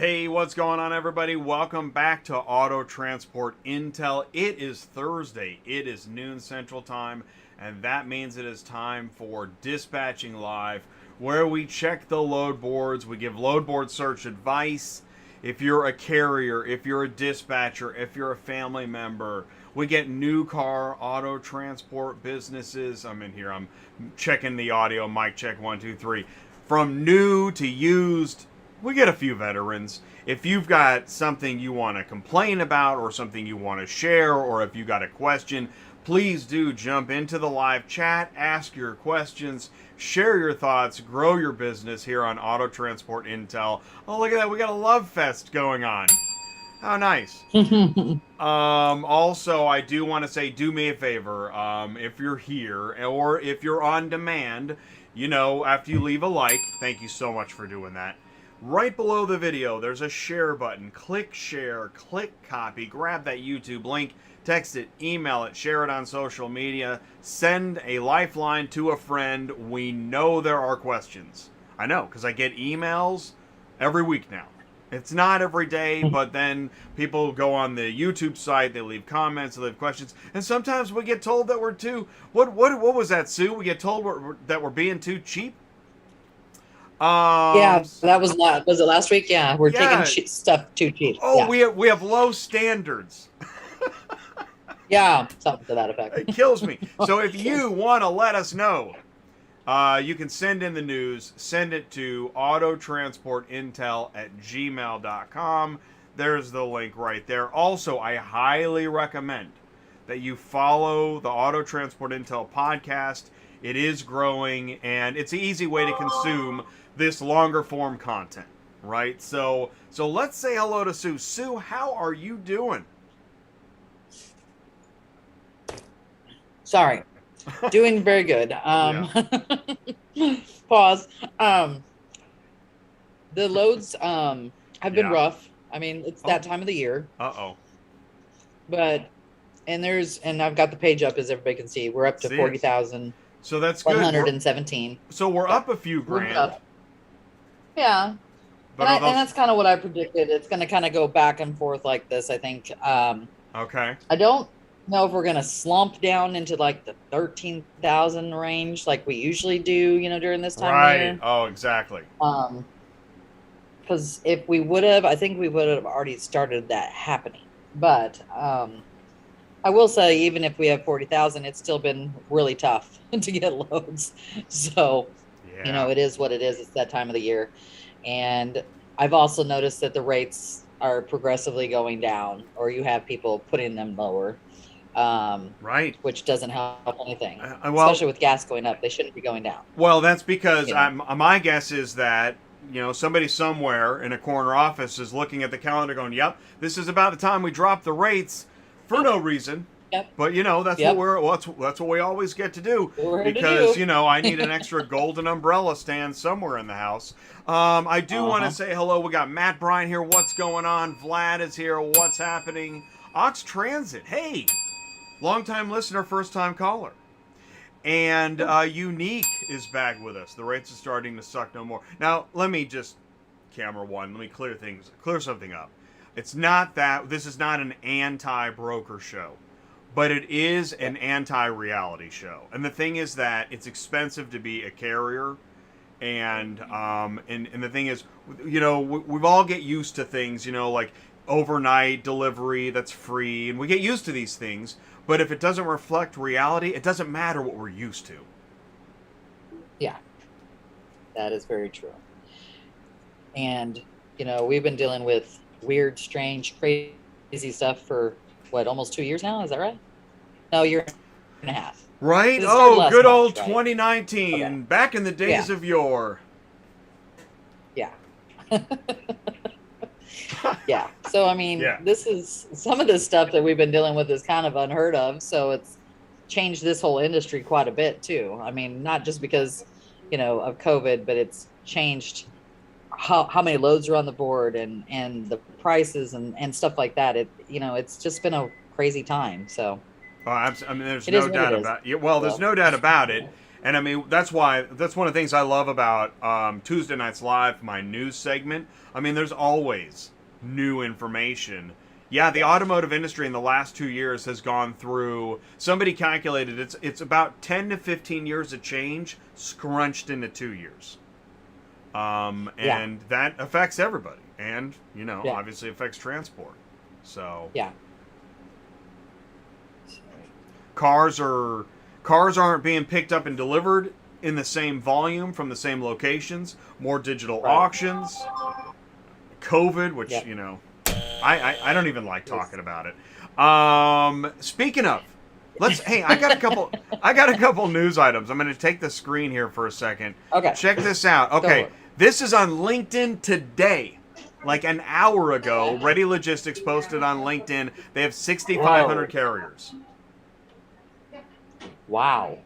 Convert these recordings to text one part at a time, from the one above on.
Hey, what's going on, everybody? Welcome back to Auto Transport Intel. It is Thursday. It is noon Central Time, and that means it is time for Dispatching Live, where we check the load boards. We give load board search advice. If you're a carrier, if you're a dispatcher, if you're a family member, we get new car auto transport businesses. I'm in here. I'm checking the audio. Mic check 1, 2, 3. From new to used, we get a few veterans. If you've got something you want to complain about or something you want to share, or if you got a question, please do jump into the live chat, ask your questions, share your thoughts, grow your business here on Auto Transport Intel. Oh, look at that. We got a love fest going on. How nice. Also, I do want to say, do me a favor. If you're here or if you're on demand, after you leave a like, thank you so much for doing that. Right below the video, there's a share button. Click share, click copy, grab that YouTube link, text it, email it, share it on social media, send a lifeline to a friend. We know there are questions. I know, because I get emails every week now. It's not every day, but then people go on the YouTube site, they leave comments, they leave questions, and sometimes we get told that we're too... What was that, Sue? We get told that we're being too cheap? Yeah, that was it last week? Yeah, we're yeah. taking stuff too cheap. Oh, yeah. we have low standards. Yeah, something to that effect. It kills me. So if you want to let us know, you can send in the news. Send it to autotransportintel@gmail.com. There's the link right there. Also, I highly recommend that you follow the Auto Transport Intel podcast. It is growing, and it's an easy way to consume this longer form content, right? So let's say hello to Sue. Sue, how are you doing? Sorry. Doing very good. Pause. The loads have been rough. I mean, it's that time of the year. Uh-oh. But and I've got the page up, as everybody can see. We're up to 40,000. So that's good. 117. So we're up a few grand. Yeah. But and that's kind of what I predicted. It's going to kind of go back and forth like this, I think. Okay. I don't know if we're going to slump down into like the 13,000 range like we usually do, during this time of year. Oh, exactly. Because if we would have, I think we would have already started that happening. But I will say, even if we have 40,000, it's still been really tough to get loads. So, it is what it is. It's that time of the year. And I've also noticed that the rates are progressively going down, or you have people putting them lower. Right. Which doesn't help anything. Especially with gas going up. They shouldn't be going down. Well, that's because my guess is that, somebody somewhere in a corner office is looking at the calendar going, yep, this is about the time we drop the rates. For no reason, but that's what we always get to do, because I need an extra golden umbrella stand somewhere in the house. I do want to say hello. We got Matt Bryan here. What's going on? Vlad is here. What's happening? Ox Transit. Hey, long-time listener, first-time caller. And Unique is back with us. The rates are starting to suck no more. Now, let me just camera one. Let me clear something up. It's not that this is not an anti-broker show, but it is an anti-reality show. And the thing is that it's expensive to be a carrier, and the thing is, we've all get used to things, like overnight delivery that's free, and we get used to these things. But if it doesn't reflect reality, it doesn't matter what we're used to. Yeah, that is very true. And we've been dealing with weird, strange, crazy stuff for almost 2 years now? Is that right? No, year and a half. Right? Oh, good old 2019. Okay. Back in the days of yore. Yeah. Yeah. So, I mean, this is some of this stuff that we've been dealing with is kind of unheard of. So it's changed this whole industry quite a bit, too. I mean, not just because, of COVID, but it's changed how many loads are on the board and the prices and stuff like that. It's just been a crazy time. So I mean, there's no doubt about it. Well, there's no doubt about it. And I mean, that's one of the things I love about Tuesday Nights Live, my news segment. I mean, there's always new information. Yeah, the automotive industry in the last 2 years has gone through, somebody calculated it's about 10 to 15 years of change scrunched into 2 years. And that affects everybody. And, obviously affects transport. So. Yeah. Cars aren't being picked up and delivered in the same volume from the same locations. More digital auctions. COVID, which, I don't even like talking about it. Speaking of, I got a couple news items. I'm going to take the screen here for a second. Okay. Check this out. Okay. This is on LinkedIn today. Like an hour ago, Ready Logistics posted on LinkedIn they have 6,500 carriers. Wow.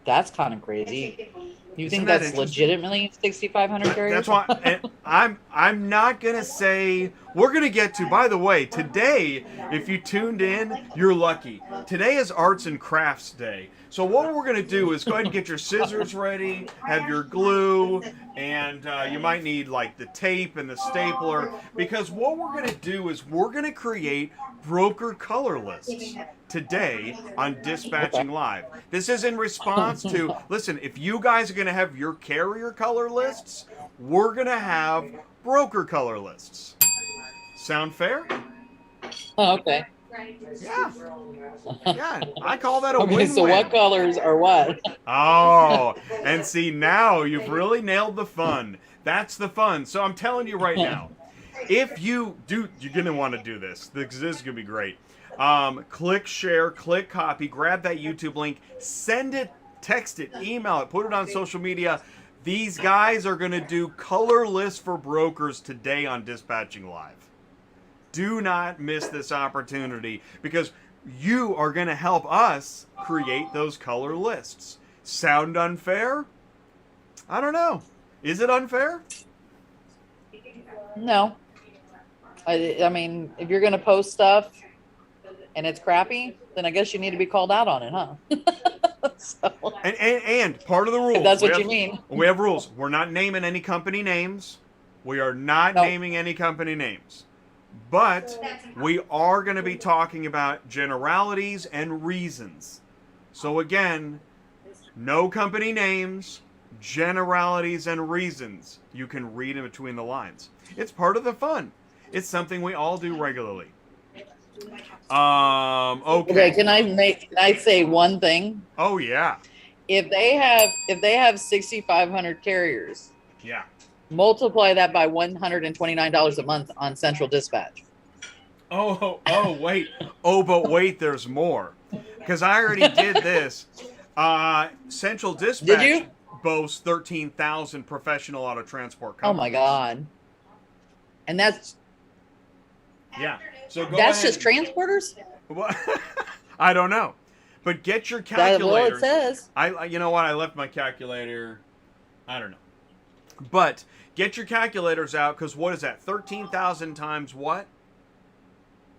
That's kind of crazy. You Isn't think that that's legitimately 6,500 carriers? That's why I'm not gonna say we're gonna get to. By the way, today, if you tuned in, you're lucky. Today is Arts and Crafts Day. So what we're gonna do is go ahead and get your scissors ready, have your glue, and you might need like the tape and the stapler, because what we're gonna do is we're gonna create broker color lists today on Dispatching Live. This is in response to, listen, if you guys are going to have your carrier color lists, we're going to have broker color lists. Sound fair? Oh, okay. Yeah. Yeah, I call that a win-win. So what colors are what? Oh, and see, now you've really nailed the fun. That's the fun. So I'm telling you right now, if you do, you're going to want to do this. This is going to be great. Click share, click copy, grab that YouTube link, send it, text it, email it, put it on social media. These guys are going to do color lists for brokers today on Dispatching Live. Do not miss this opportunity, because you are going to help us create those color lists. Sound unfair? I don't know. Is it unfair? No. I mean, if you're going to post stuff and it's crappy, then I guess you need to be called out on it, huh? So, and part of the rules. If that's what you mean. We have rules. We're not naming any company names. We are not naming any company names. But we are going to be talking about generalities and reasons. So again, no company names, generalities and reasons. You can read in between the lines. It's part of the fun. It's something we all do regularly. Okay. Can I say one thing? Oh yeah. If they have 6,500 carriers, yeah, multiply that by $129 a month on Central Dispatch. Oh wait. Oh, but wait, there's more. Because I already did this. Central Dispatch boasts 13,000 professional auto transport companies. Oh my God. And that's So that's just transporters? Well, I don't know. But get your calculator. Well, it says. You know what? I left my calculator. I don't know. But get your calculators out, because what is that? 13,000 times what?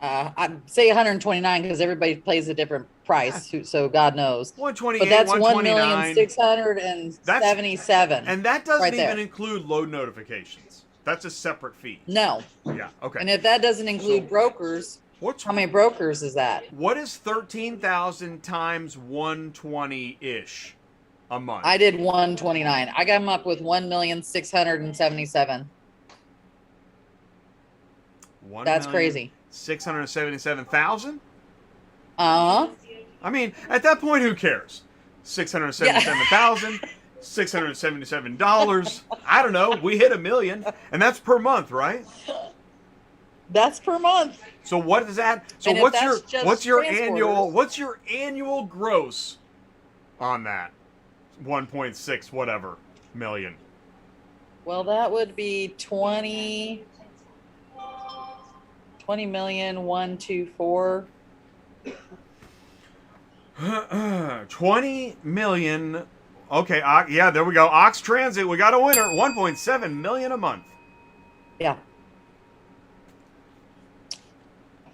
I'd say 129 because everybody pays a different price, so God knows. 128, but that's 129. 1,677. And that doesn't even include load notifications. That's a separate fee. No. Yeah, okay. And if that doesn't include brokers, how many brokers is that? What is 13,000 times 120-ish a month? I did 129. I got them up with 1,677. That's crazy. 677,000? Uh-huh. I mean, at that point, who cares? 677,000, $677. I don't know. We hit 1 million, and that's per month, right? That's per month. So what is that? So what's your annual gross on that? 1.6 whatever million. Well, that would be 20 million, 124. 20 million. Okay, yeah, there we go. Ox Transit, we got a winner. 1.7 million a month. Yeah.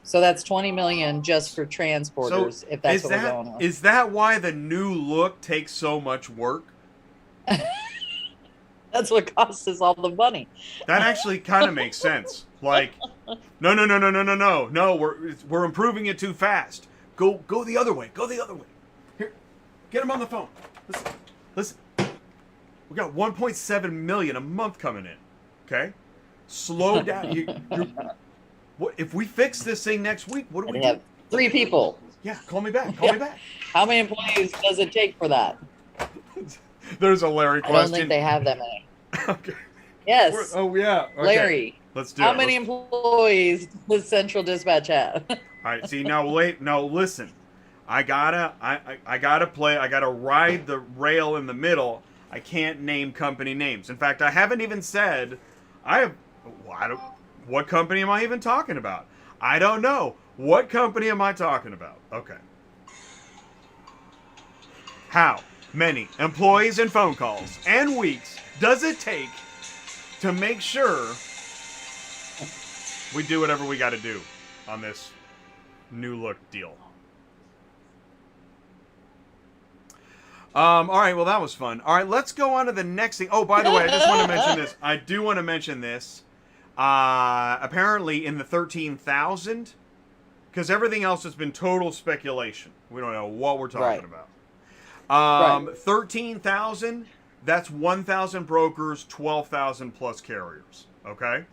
So that's 20 million just for transporters, if that's what we're going with. Is that why the new look takes so much work? That's what costs us all the money. That actually kind of makes sense. Like, no, we're improving it too fast. Go the other way. Go the other way. Here, get him on the phone. Listen. We got 1.7 million a month coming in. Okay, slow down. What if we fix this thing next week? What do we have 3 people. Yeah, call me back. Call me back. How many employees does it take for that? There's a Larry question. I don't think they have that many. Okay. Yes. Oh yeah. Okay. Larry. Let's do How it. many employees does Central Dispatch have? All right. See now. Wait. No. Listen. I gotta ride the rail in the middle. I can't name company names. In fact, I haven't even said. What company am I even talking about? I don't know. What company am I talking about? Okay. How many employees and phone calls and weeks does it take to make sure we do whatever we got to do on this new look deal? All right, well, that was fun. All right, let's go on to the next thing. Oh, by the way, I just want to mention this. I do want to mention this. Apparently in the 13,000, because everything else has been total speculation. We don't know what we're talking about. 13,000, that's 1,000 brokers, 12,000 plus carriers. Okay?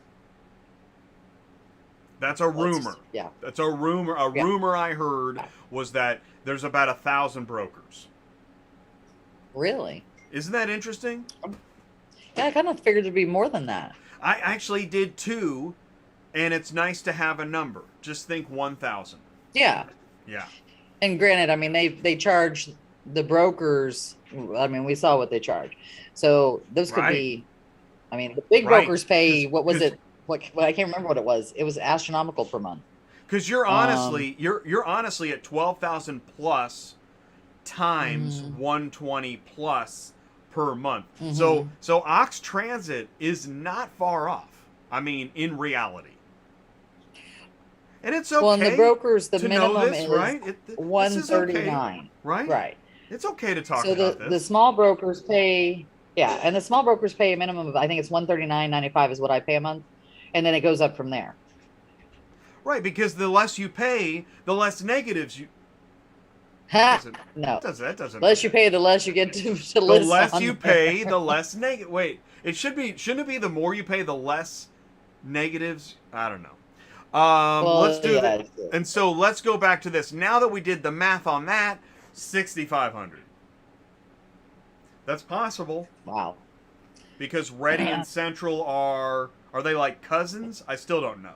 That's a rumor. Yeah. That's a rumor. A rumor I heard was that there's about 1,000 brokers. Really? Isn't that interesting? Yeah, I kind of figured it'd be more than that. I actually did too, and it's nice to have a number. Just think 1,000. Yeah. Yeah. And granted, I mean, they charge the brokers. I mean, we saw what they charge. So those could be, I mean, the big brokers pay, what was it? What I can't remember what it was. It was astronomical per month. Because you're honestly, you're honestly at 12,000 plus times 120 plus per month. So Ox Transit is not far off. I mean, in reality. And it's okay. Well, and the brokers, the minimum this, is right? 139. Okay, right? Right. It's okay to talk about this. So the small brokers pay, and the small brokers pay a minimum of, I think it's 139.95 is what I pay a month, and then it goes up from there. Right, because the less you pay, the less negatives you. No. That doesn't. The less you pay, the less you get to list. The less you pay, the less negative. Wait, shouldn't it be the more you pay, the less negatives? I don't know. Let's do that. And so let's go back to this. Now that we did the math on that, 6,500. That's possible. Wow. Because Ready and Central are they like cousins? I still don't know.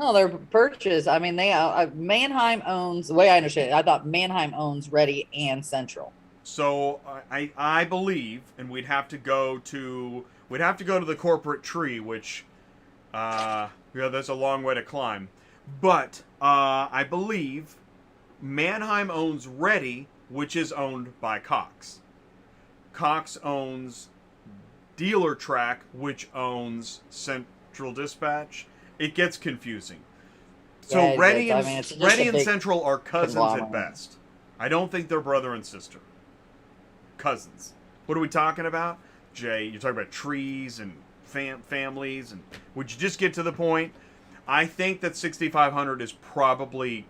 No, they're purchased. I mean, Mannheim owns. The way I understand it, I thought Mannheim owns Ready and Central. So I believe, and we'd have to go to the corporate tree, which there's a long way to climb. But I believe Mannheim owns Ready, which is owned by Cox. Cox owns Dealer Track, which owns Central Dispatch. It gets confusing. So Ready and Central are cousins at best. I don't think they're brother and sister. Cousins. What are we talking about? Jay, you're talking about trees and families, and would you just get to the point? I think that 6,500 is probably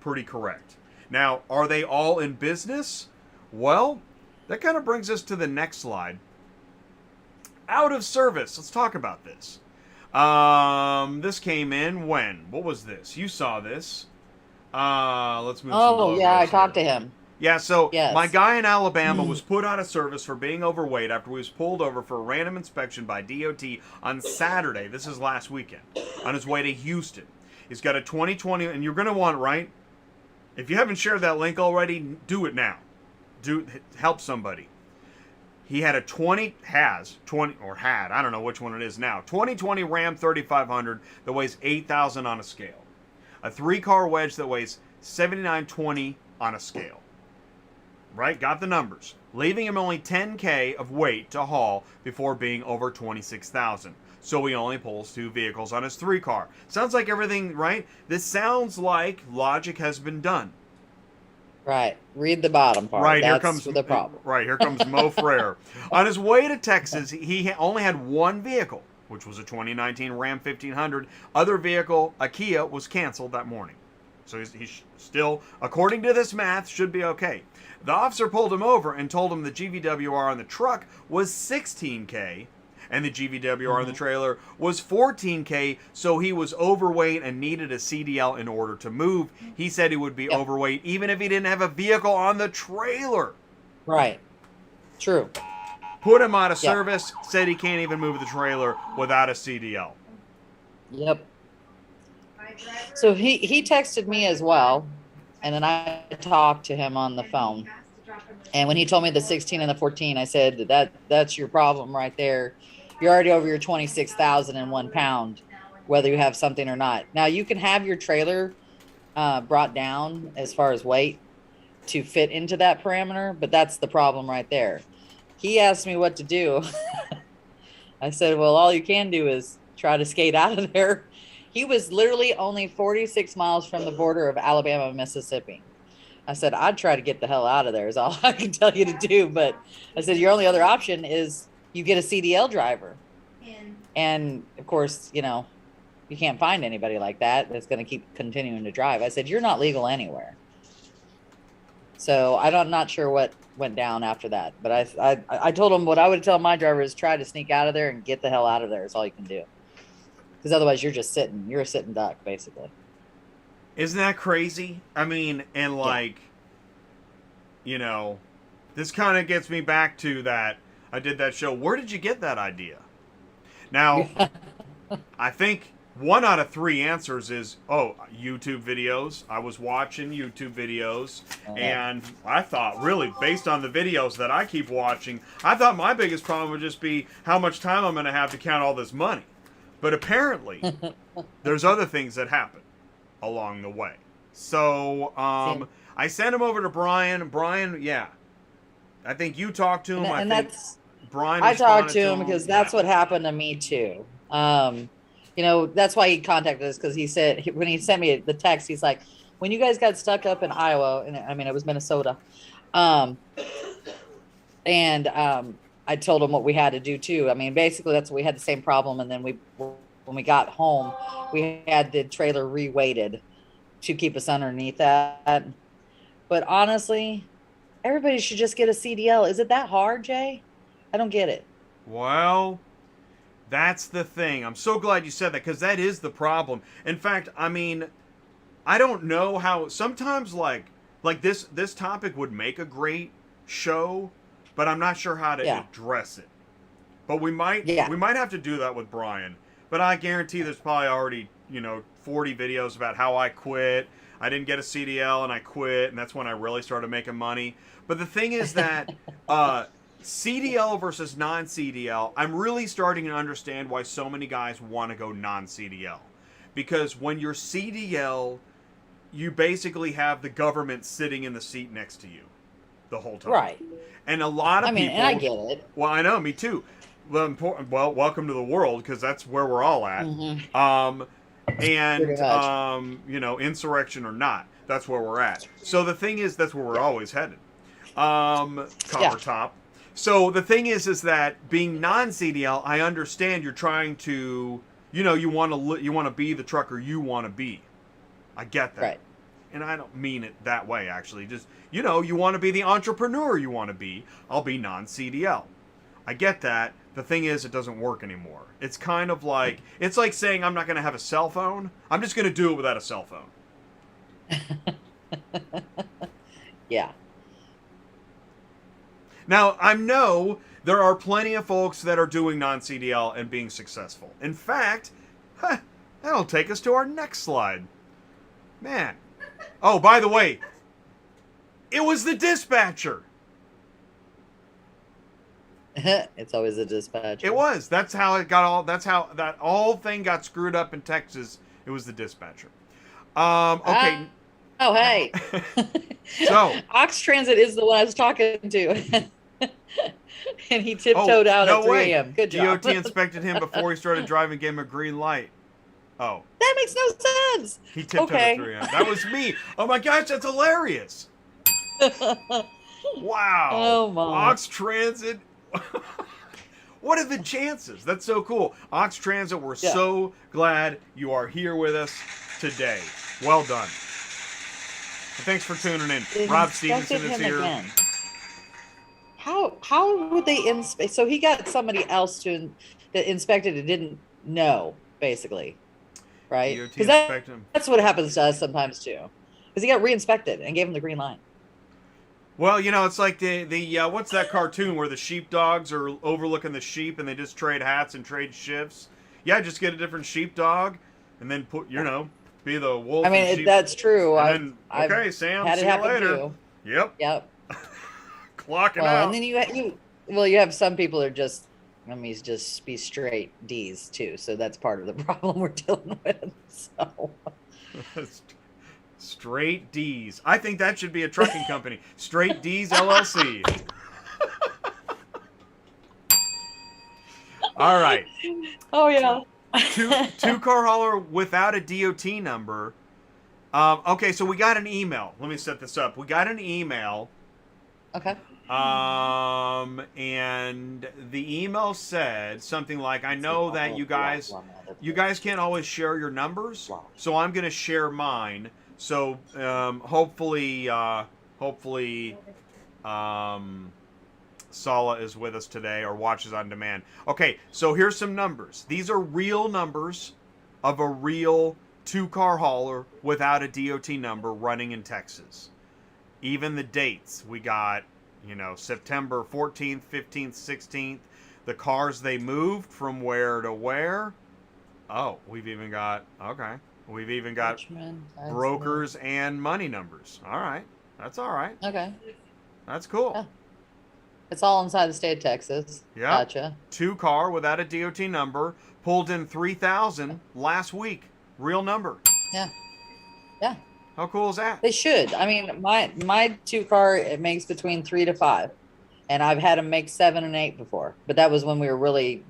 pretty correct. Now, are they all in business? Well, that kind of brings us to the next slide. Out of service. Let's talk about this. This came in when? What was this? You saw this. Let's move. Oh, yeah, I talked to him. Yeah, so my guy in Alabama was put out of service for being overweight after he was pulled over for a random inspection by DOT on Saturday. This is last weekend. On his way to Houston. He's got a 2020, and you're going to want, right? If you haven't shared that link already, do it now. Help somebody. He had I don't know which one it is now, 2020 Ram 3500 that weighs 8,000 on a scale. A 3-car wedge that weighs 7,920 on a scale. Right? Got the numbers. Leaving him only 10K of weight to haul before being over 26,000. so he only pulls 2 vehicles on his 3 car. Sounds like everything, right? This sounds like logic has been done. Right. Read the bottom part. Right, That's here comes the problem. Right, here comes Mo Frere. On his way to Texas, he only had 1 vehicle, which was a 2019 Ram 1500. Other vehicle, a Kia, was canceled that morning. So he's still, according to this math, should be okay. The officer pulled him over and told him the GVWR on the truck was 16K and the GVWR on the trailer was 14K, so he was overweight and needed a CDL in order to move. He said he would be overweight even if he didn't have a vehicle on the trailer. Right. True. Put him out of service, said he can't even move the trailer without a CDL. Yep. So he texted me as well, and then I talked to him on the phone. And when he told me the 16 and the 14, I said that's your problem right there. You're already over your 26,000 and 1 pound, whether you have something or not. Now you can have your trailer brought down as far as weight to fit into that parameter, but that's the problem right there. He asked me what to do. I said, well, all you can do is try to skate out of there. He was literally only 46 miles from the border of Alabama and Mississippi. I said, I'd try to get the hell out of there is all I can tell you to do. But I said, your only other option is you get a CDL driver. And of course, you know, you can't find anybody like that that's going to keep continuing to drive. I said, you're not legal anywhere. So I'm not sure what went down after that. But I told him what I would tell my driver is try to sneak out of there and get the hell out of there is all you can do. Because otherwise you're just sitting. You're a sitting duck, basically. Isn't that crazy? I mean, and like, you know, this kind of gets me back to that. I did that show. Where did you get that idea? Now, I think 1 out of 3 answers is, YouTube videos. I was watching YouTube videos, and I thought, really, based on the videos that I keep watching, I thought my biggest problem would just be how much time I'm going to have to count all this money. But apparently, there's other things that happen along the way. So, I sent him over to Brian. Brian, I think you talked to him. And I think Brian I talked to him him because that's what happened to me too. You know, that's why he contacted us, because he said, when he sent me the text, he's like, when you guys got stuck up in Iowa, and I mean, it was Minnesota. I told him what we had to do too. I mean, basically that's what we had, the same problem. And then when we got home, we had the trailer re-weighted to keep us underneath that. But honestly, everybody should just get a CDL. Is it that hard, Jay? I don't get it. Well, that's the thing. I'm so glad you said that, because that is the problem. In fact, I mean, I don't know how, sometimes like this topic would make a great show, but I'm not sure how to address it. But we might have to do that with Brian. But I guarantee there's probably already, 40 videos about how I quit. I didn't get a CDL and I quit, and that's when I really started making money. But the thing is that CDL versus non-CDL, I'm really starting to understand why so many guys want to go non-CDL. Because when you're CDL, you basically have the government sitting in the seat next to you the whole time. Right. And a lot of people... and I get it. Well, I know, me too. Well, welcome to the world, because that's where we're all at. Insurrection or not, that's where we're at. So the thing is, that's where we're always headed. Copper top. So the thing is that being non-CDL, I understand you're trying to, you want to be the trucker you want to be. I get that. Right. And I don't mean it that way, actually. Just, you want to be the entrepreneur you want to be. I'll be non-CDL. I get that. The thing is, it doesn't work anymore. It's kind of like, it's like saying I'm not going to have a cell phone. I'm just going to do it without a cell phone. Yeah. Now, I know there are plenty of folks that are doing non-CDL and being successful. In fact, that'll take us to our next slide. Man. Oh, by the way, it was the dispatcher. It's always a dispatcher. It was. That's how it got all. That's how that whole thing got screwed up in Texas. It was the dispatcher. Okay. Oh, hey. So Ox Transit is the one I was talking to. And he tiptoed out no at 3 way. a.m. Good job. DOT inspected him before he started driving, gave him a green light. Oh, That makes no sense. he tiptoed at 3 a.m. That was me. Oh my gosh, that's hilarious. Wow. Oh my. Ox Transit. What are the chances? That's so cool. Ox Transit, we're so glad you are here with us today. Well done. And thanks for tuning in. Rob Stevenson is here. Again. How would they inspect? So he got somebody else that inspected and didn't know, basically, right? Because that's what happens to us sometimes too. Because he got re-inspected and gave him the green line. Well, you know, it's like the what's that cartoon where the sheepdogs are overlooking the sheep and they just trade hats and trade shifts? Yeah, just get a different sheepdog and then be the wolf. I mean, that's true. Okay, Sam, see you later. Too. Yep. Clocking out. And then you have some people are just, just be straight D's too. So that's part of the problem we're dealing with. So. Straight D's. I think that should be a trucking company. Straight D's LLC. All right. Oh yeah. two car hauler without a DOT number. Okay, so we got an email. Let me set this up. We got an email. Okay. And the email said something like, I know that you guys can't always share your numbers, so I'm going to share mine. So hopefully Sala is with us today or watches on demand. Okay, so here's some numbers. These are real numbers of a real two-car hauler without a DOT number running in Texas. Even the dates we got, September 14th, 15th, 16th. The cars they moved from where to where. Oh, we've even got Richmond, brokers and money numbers. All right. That's all right. Okay. That's cool. Yeah. It's all inside the state of Texas. Yeah. Gotcha. 2-car without a DOT number. Pulled in 3,000 last week. Real number. Yeah. Yeah. How cool is that? They should. I mean, my 2-car, it makes between 3 to 5. And I've had them make 7 and 8 before. But that was when we were really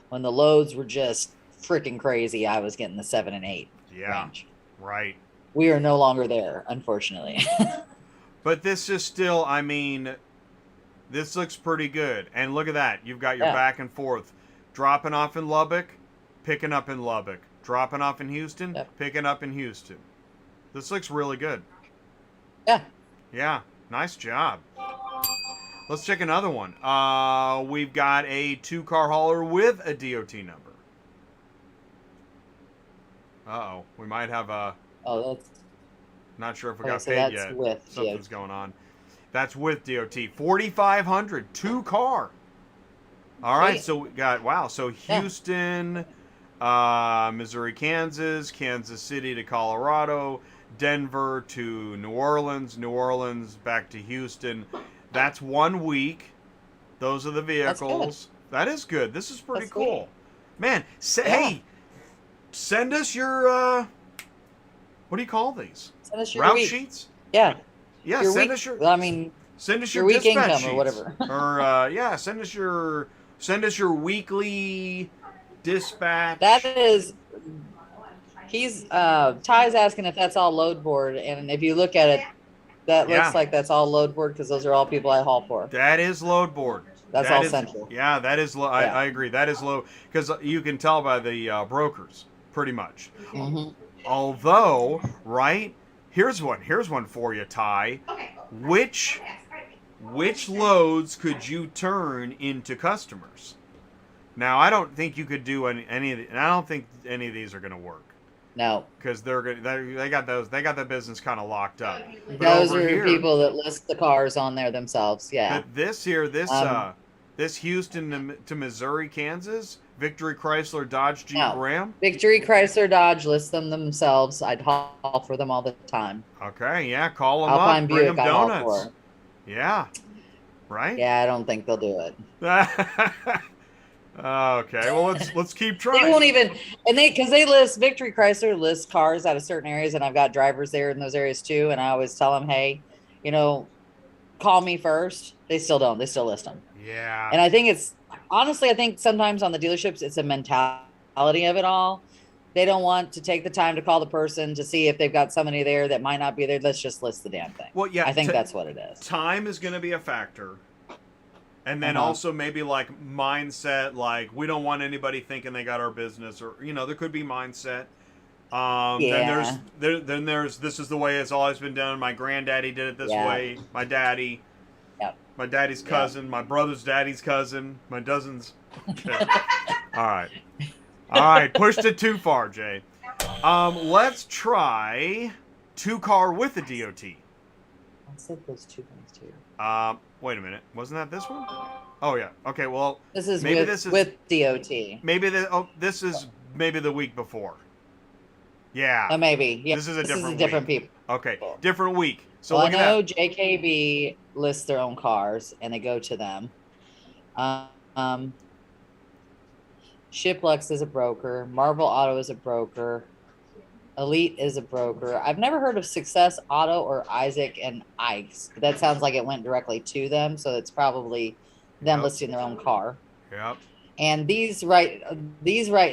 when the loads were just freaking crazy. I was getting the 7 and 8 range. Right. We are no longer there, unfortunately. But this is still, this looks pretty good. And look at that. You've got your back and forth. Dropping off in Lubbock, picking up in Lubbock. Dropping off in Houston, picking up in Houston. This looks really good. Yeah. Yeah. Nice job. Let's check another one. We've got a 2-car hauler with a DOT number. Uh-oh. We might have a... Oh, that's... Not sure if we got paid yet. Something's going on. That's with DOT. 4,500. 2-car. All right. So we got... So Houston, Missouri, Kansas City to Colorado, Denver to New Orleans back to Houston. That's 1 week. Those are the vehicles. That is good. This is pretty cool. Man, hey... Send us your, what do you call these? Send us your route week. Sheets? Yeah. Yeah, send us your week income sheets. Or whatever. Or, send us your weekly dispatch. That is, Ty's asking if that's all load board. And if you look at it, that looks like that's all load board because those are all people I haul for. That is load board. That's all central. Yeah, that is low. I agree. That is low because you can tell by the brokers. Pretty much. Mm-hmm. Although, right? Here's one for you, Ty. Which loads could you turn into customers? Now, I don't think you could do any of the, and I don't think any of these are going to work. No, because they got the business kind of locked up. Those are people that list the cars on there themselves. Yeah. But this Houston to Missouri, Kansas. Victory Chrysler Dodge Jeep Ram? Victory Chrysler Dodge lists them themselves. I'd haul for them all the time. Okay, yeah, call them up. Alpine Bring Buick them donuts. Yeah, right? Yeah, I don't think they'll do it. Okay, well, let's keep trying. They won't even, and because they list, Victory Chrysler lists cars out of certain areas, and I've got drivers there in those areas too, and I always tell them, hey, call me first. They still don't. They still list them. Yeah. And I think honestly, I think sometimes on the dealerships, it's a mentality of it all. They don't want to take the time to call the person to see if they've got somebody there that might not be there. Let's just list the damn thing. Well, yeah. I think that's what it is. Time is going to be a factor. And then also maybe like mindset, like we don't want anybody thinking they got our business, or there could be mindset. Then there's this is the way it's always been done. My granddaddy did it this way. My daddy. Yep. My daddy's cousin. My brother's daddy's cousin. My cousin's. Okay. All right. Pushed it too far, Jay. Let's try 2-car with a DOT. I said those 2 things too. Wait a minute. Wasn't that this one? Oh yeah. Okay. Well, this is with DOT. Maybe this is maybe the week before. Yeah. Maybe. Yeah. This is a different week. people. Okay. Different week. So I know JKB lists their own cars and they go to them. Shiplux is a broker. Marvel Auto is a broker. Elite is a broker. I've never heard of Success Auto or Isaac and Ike's. But that sounds like it went directly to them, so it's probably them listing their own car. Yep. And these right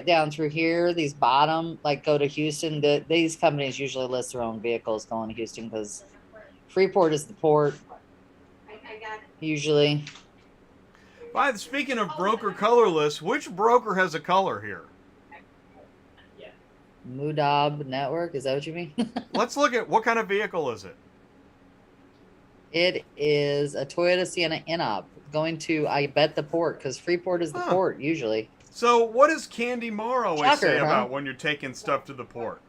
down through here, these bottom, like go to Houston. These companies usually list their own vehicles going to Houston because Freeport is the port. Usually. Speaking of broker color lists, which broker has a color here? Mudab Network, is that what you mean? Let's look at what kind of vehicle is it? It is a Toyota Sienna Inop going to, I bet, the port, because Freeport is the port usually. So what does Candy Marr always say huh? about when you're taking stuff to the port?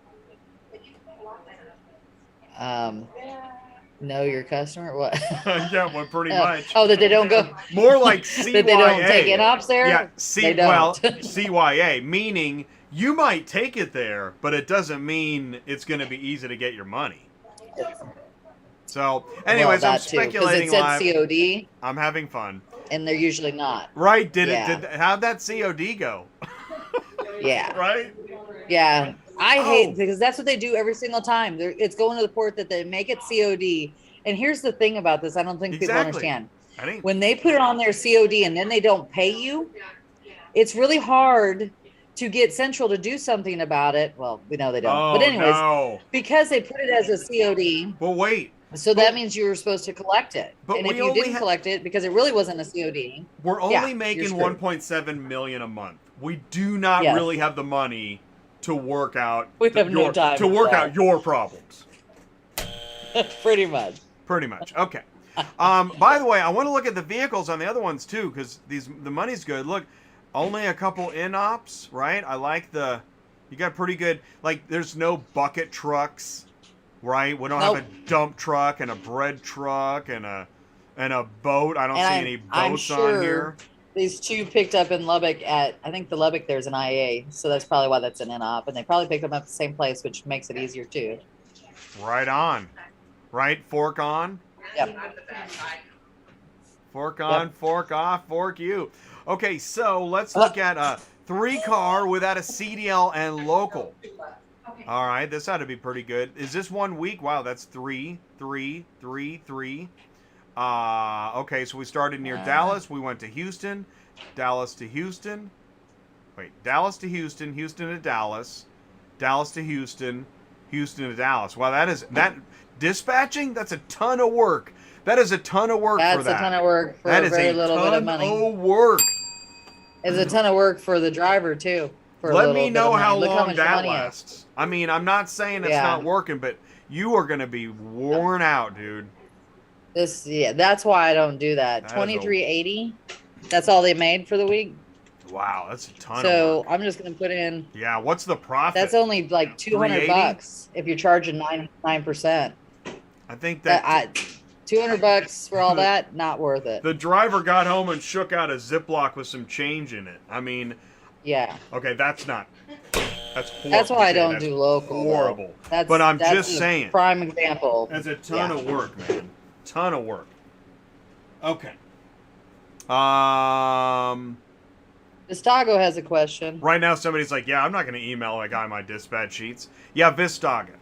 Know your customer? What? Yeah, well, pretty much. Oh, that they don't go. More like CYA. That they don't take Inops there? Yeah, they don't. CYA, meaning you might take it there, but it doesn't mean it's going to be easy to get your money. So, anyways, I'm speculating live. It said COD. I'm having fun. And they're usually not. Right? How'd that COD go? Yeah. Right? Yeah. I hate because that's what they do every single time. It's going to the port that they make it COD. And here's the thing about this. I don't think people understand. When they put it on their COD and then they don't pay you, it's really hard to get Central to do something about it. Well, we know they don't. But anyways, because they put it as a COD. Well, wait. So that means you were supposed to collect it. And if you didn't collect it, because it really wasn't a COD. We're only making $1.7 million a month. We do not really have the money to work out out your problems. Pretty much. Okay. By the way, I want to look at the vehicles on the other ones too, because the money's good. Look, only a couple in-ops, right? I like you got pretty good, like there's no bucket trucks, right? We don't have a dump truck and a bread truck and a boat. I don't see any boats on here. These two picked up in Lubbock I think the Lubbock there's an IA, so that's probably why that's an in-op, and they probably picked them up at the same place, which makes it easier too. Right on. Right? Fork on? Yep. Fork on, fork off, fork you. Okay, so let's look at a 3-car without a CDL and local. All right, this ought to be pretty good. Is this 1 week? Wow, that's 3, 3, 3, 3. Okay, so we started near Dallas. We went to Houston. Dallas to Houston. Wait, Dallas to Houston. Houston to Dallas. Dallas to Houston. Houston to Dallas. Wow, that dispatching? That's a ton of work. That is a ton of work for that. That's a ton of work for a very little bit of money. Oh, work. It's a ton of work for the driver too. Let me know how long that lasts. I mean, I'm not saying it's not working, but you are going to be worn out, dude. That's why I don't do that. $23.80. That's all they made for the week. Wow, that's a ton. So I'm just gonna put in. Yeah, what's the profit? That's only like $200 if you're charging 9%. I think that $200 for all that, not worth it. The driver got home and shook out a Ziploc with some change in it. I mean. Yeah. Okay, that's not. That's horrible. That's why I don't do local. Horrible. But I'm just saying. Prime example. That's a ton of work, man. Ton of work. Okay. Vistago has a question. Right now, somebody's like, "Yeah, I'm not going to email a guy my dispatch sheets." Yeah, Vistaga.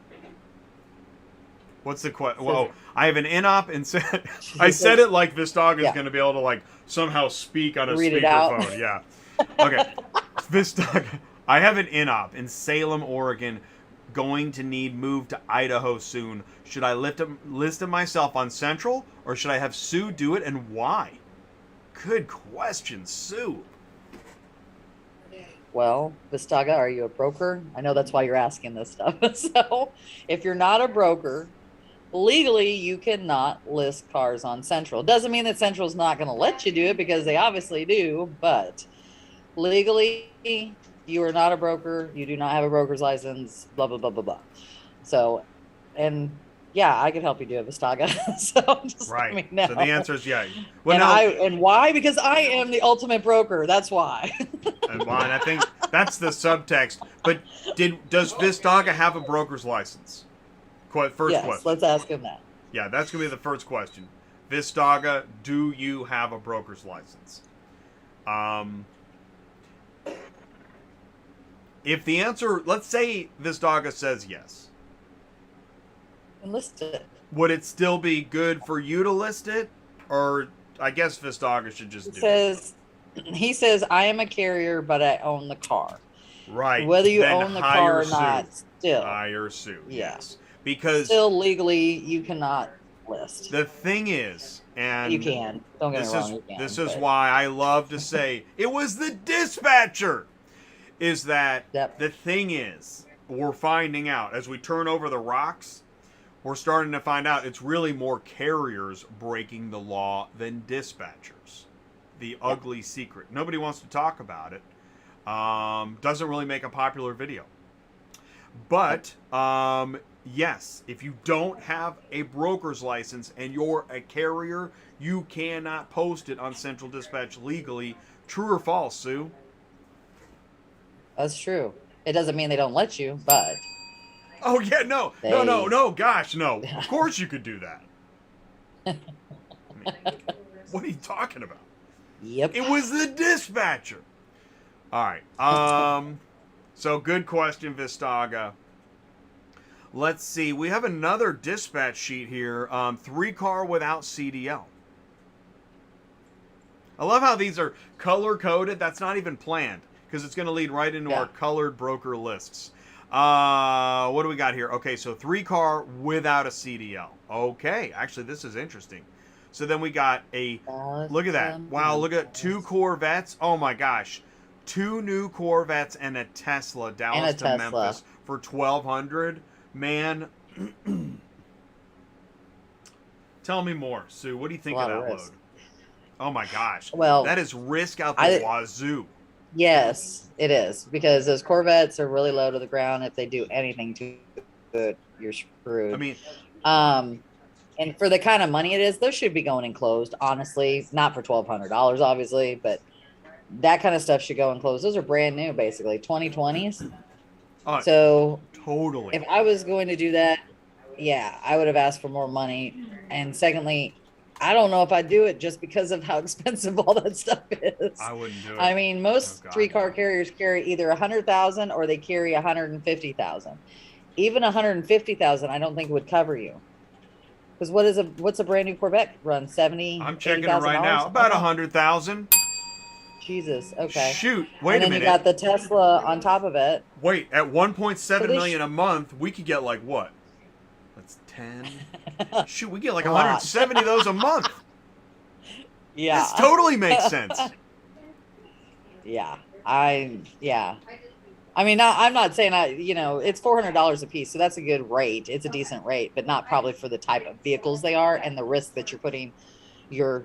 What's the question? Well, I have an in-op and said I said it like Vistaga is going to be able to like somehow speak on a Read it out. speakerphone. Yeah. Okay. Vistaga. I have an in-op in Salem, Oregon. Going to need move to Idaho soon. Should I list it myself on Central, or should I have Sue do it, and why? Good question, Sue. Well, Vistaga, are you a broker? I know that's why you're asking this stuff. So, if you're not a broker, legally you cannot list cars on Central. Doesn't mean that Central's not going to let you do it, because they obviously do, but legally you are not a broker. You do not have a broker's license, blah, blah, blah, blah, blah. So, and yeah, I could help you do it, Vistaga. So just Right. let me know. So the answer is yeah. Well, and why? Because I am the ultimate broker. That's why. And I think that's the subtext. But does Vistaga have a broker's license? First yes, question. let's ask him that. Yeah, that's gonna be the first question. Vistaga, do you have a broker's license? If the answer, let's say Vistaga says yes, List it. would it still be good for you to list it, or I guess Vistaga should just do it? He says, I am a carrier, but I own the car. Right. Whether you Then own the car or Sue. not, still. Hire Sue. Yeah. Yes. Because still legally you cannot list. the thing is, and You can. Don't get me wrong. You can, this is why I love to say it was the dispatcher. Is that the thing is, we're finding out as we turn over the rocks, we're starting to find out it's really more carriers breaking the law than dispatchers. The ugly secret. Nobody wants to talk about it. Doesn't really make a popular video. But, yes, if you don't have a broker's license and you're a carrier, you cannot post it on Central Dispatch legally. True or false, Sue? That's true. It doesn't mean they don't let you, but. Oh, yeah, no, gosh, no. Of course you could do that. I mean, what are you talking about? Yep. It was the dispatcher. All right. So good question, Vistaga. Let's see. We have another dispatch sheet here. 3-car without CDL. I love how these are color-coded. That's not even planned, because it's going to lead right into our colored broker lists. What do we got here? Okay, so 3-car without a CDL. Okay, actually, this is interesting. So then we got look at that. Wow, look at 2 Corvettes. Oh my gosh. 2 new Corvettes and a Tesla, Dallas to Memphis for $1,200. Man, tell me more, Sue. What do you think of that load? Oh my gosh. Well, that is risk out the wazoo. Yes, it is, because those Corvettes are really low to the ground. If they do anything too good, you're screwed. I mean, and for the kind of money it is, those should be going enclosed, honestly. Not for $1,200, obviously, but that kind of stuff should go enclosed. Those are brand new, basically, 2020s. So totally. If I was going to do that, yeah, I would have asked for more money. And secondly, I don't know if I'd do it just because of how expensive all that stuff is. I wouldn't do it. I mean, most 3-car carriers carry either 100,000 or they carry 150,000. Even 150,000, I don't think would cover you. Because what's a brand new Corvette run? 70. I'm checking it right now. About 100,000. Jesus. Okay. Shoot. Wait a minute. And then you got the Tesla on top of it. Wait, at 1.7 million a month, we could get like what? That's 10. Shoot, we get like 170 of those a month. Yeah. This totally makes sense. Yeah. I mean, I'm not saying it's $400 a piece, so that's a good rate. It's a decent rate, but not probably for the type of vehicles they are and the risk that you're putting your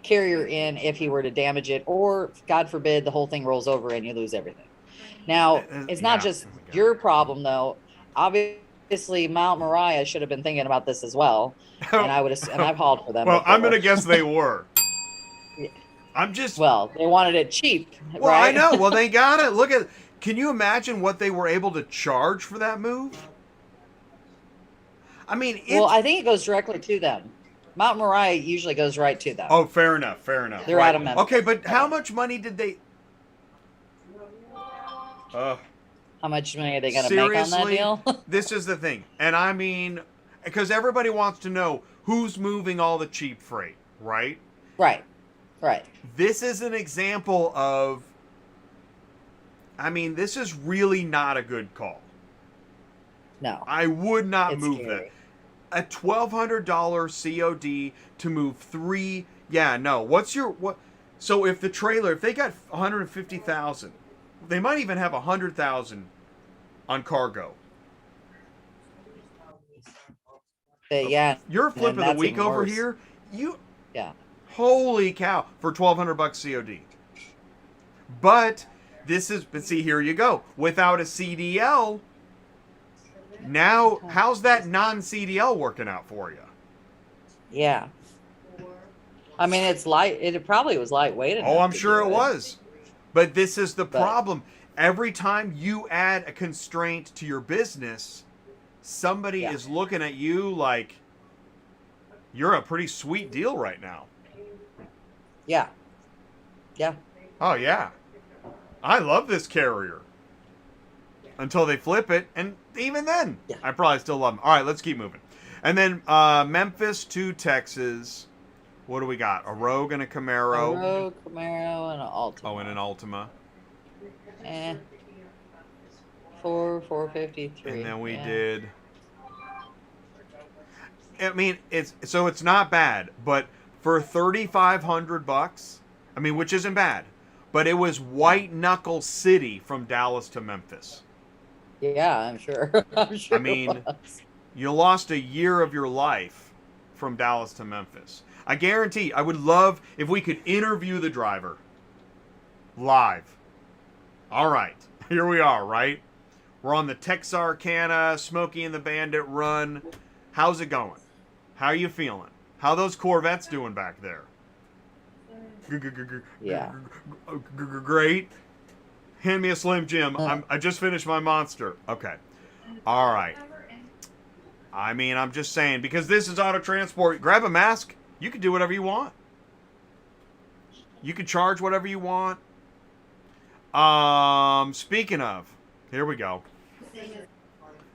carrier in if he were to damage it, or God forbid the whole thing rolls over and you lose everything. Now, it's not just your problem though. Obviously, Mount Moriah should have been thinking about this as well, and I've hauled for them. Well, I'm gonna guess they were. They wanted it cheap. Well, right? I know. Well, they got it. Look at. Can you imagine what they were able to charge for that move? I mean, I think it goes directly to them. Mount Moriah usually goes right to them. Oh, fair enough. They're out of Memphis. Okay, but how much money did they? How much money are they going to make on that deal? This is the thing, and I mean, because everybody wants to know who's moving all the cheap freight, right? Right. Right. This is an example of, I mean, this is really not a good call. No. I would not It's move scary. that. A $1,200 COD to move 3, yeah, no. What's your, what? So if the trailer, if they got 150,000, they might even have 100,000 on cargo. Yeah. Your flip And of the that's week even over worse. here, you, Yeah. holy cow, for $1,200 COD. But this is, but see, here you go. Without a CDL, now how's that non-CDL working out for you? Yeah. I mean, it's light. It probably was lightweight enough. Oh, I'm to sure do it was. But this is the But- problem. Every time you add a constraint to your business, somebody Yeah. is looking at you like you're a pretty sweet deal right now. Yeah. Yeah. Oh, yeah. I love this carrier. Until they flip it, and even then, Yeah. I probably still love them. All right, let's keep moving. And then Memphis to Texas. What do we got? A Rogue and a Camaro. A Rogue, Camaro, and an Altima. Oh, and an Altima. 453. And then we did. I mean, it's not bad, but for $3,500, I mean, which isn't bad, but it was white knuckle city from Dallas to Memphis. Yeah, I'm sure. I'm sure. I mean, it was. You lost a year of your life from Dallas to Memphis. I guarantee, I would love if we could interview the driver live. All right, here we are, right? We're on the Texarkana, Smokey and the Bandit run. How's it going? How are you feeling? How those Corvettes doing back there? Yeah. Great. Hand me a Slim Jim. I just finished my Monster. Okay. All right. I mean, I'm just saying, because this is auto transport. Grab a mask. You can do whatever you want. You can charge whatever you want. Speaking of, here we go.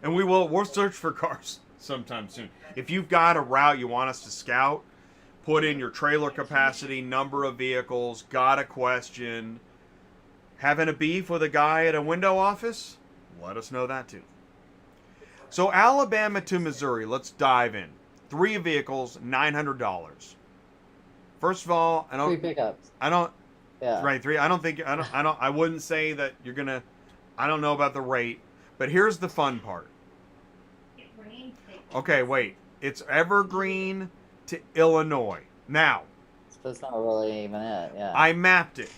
And we'll search for cars sometime soon. If you've got a route you want us to scout, put in your trailer capacity, number of vehicles, got a question, having a beef with a guy at a window office, let us know that too. So Alabama to Missouri, let's dive in. 3 vehicles, $900. First of all, 3 pickups. Yeah. Right, 3. I wouldn't say that you're gonna. I don't know about the rate, but here's the fun part. Okay, wait. It's Evergreen to Illinois. Now, That's not really even it. Yeah. I mapped it.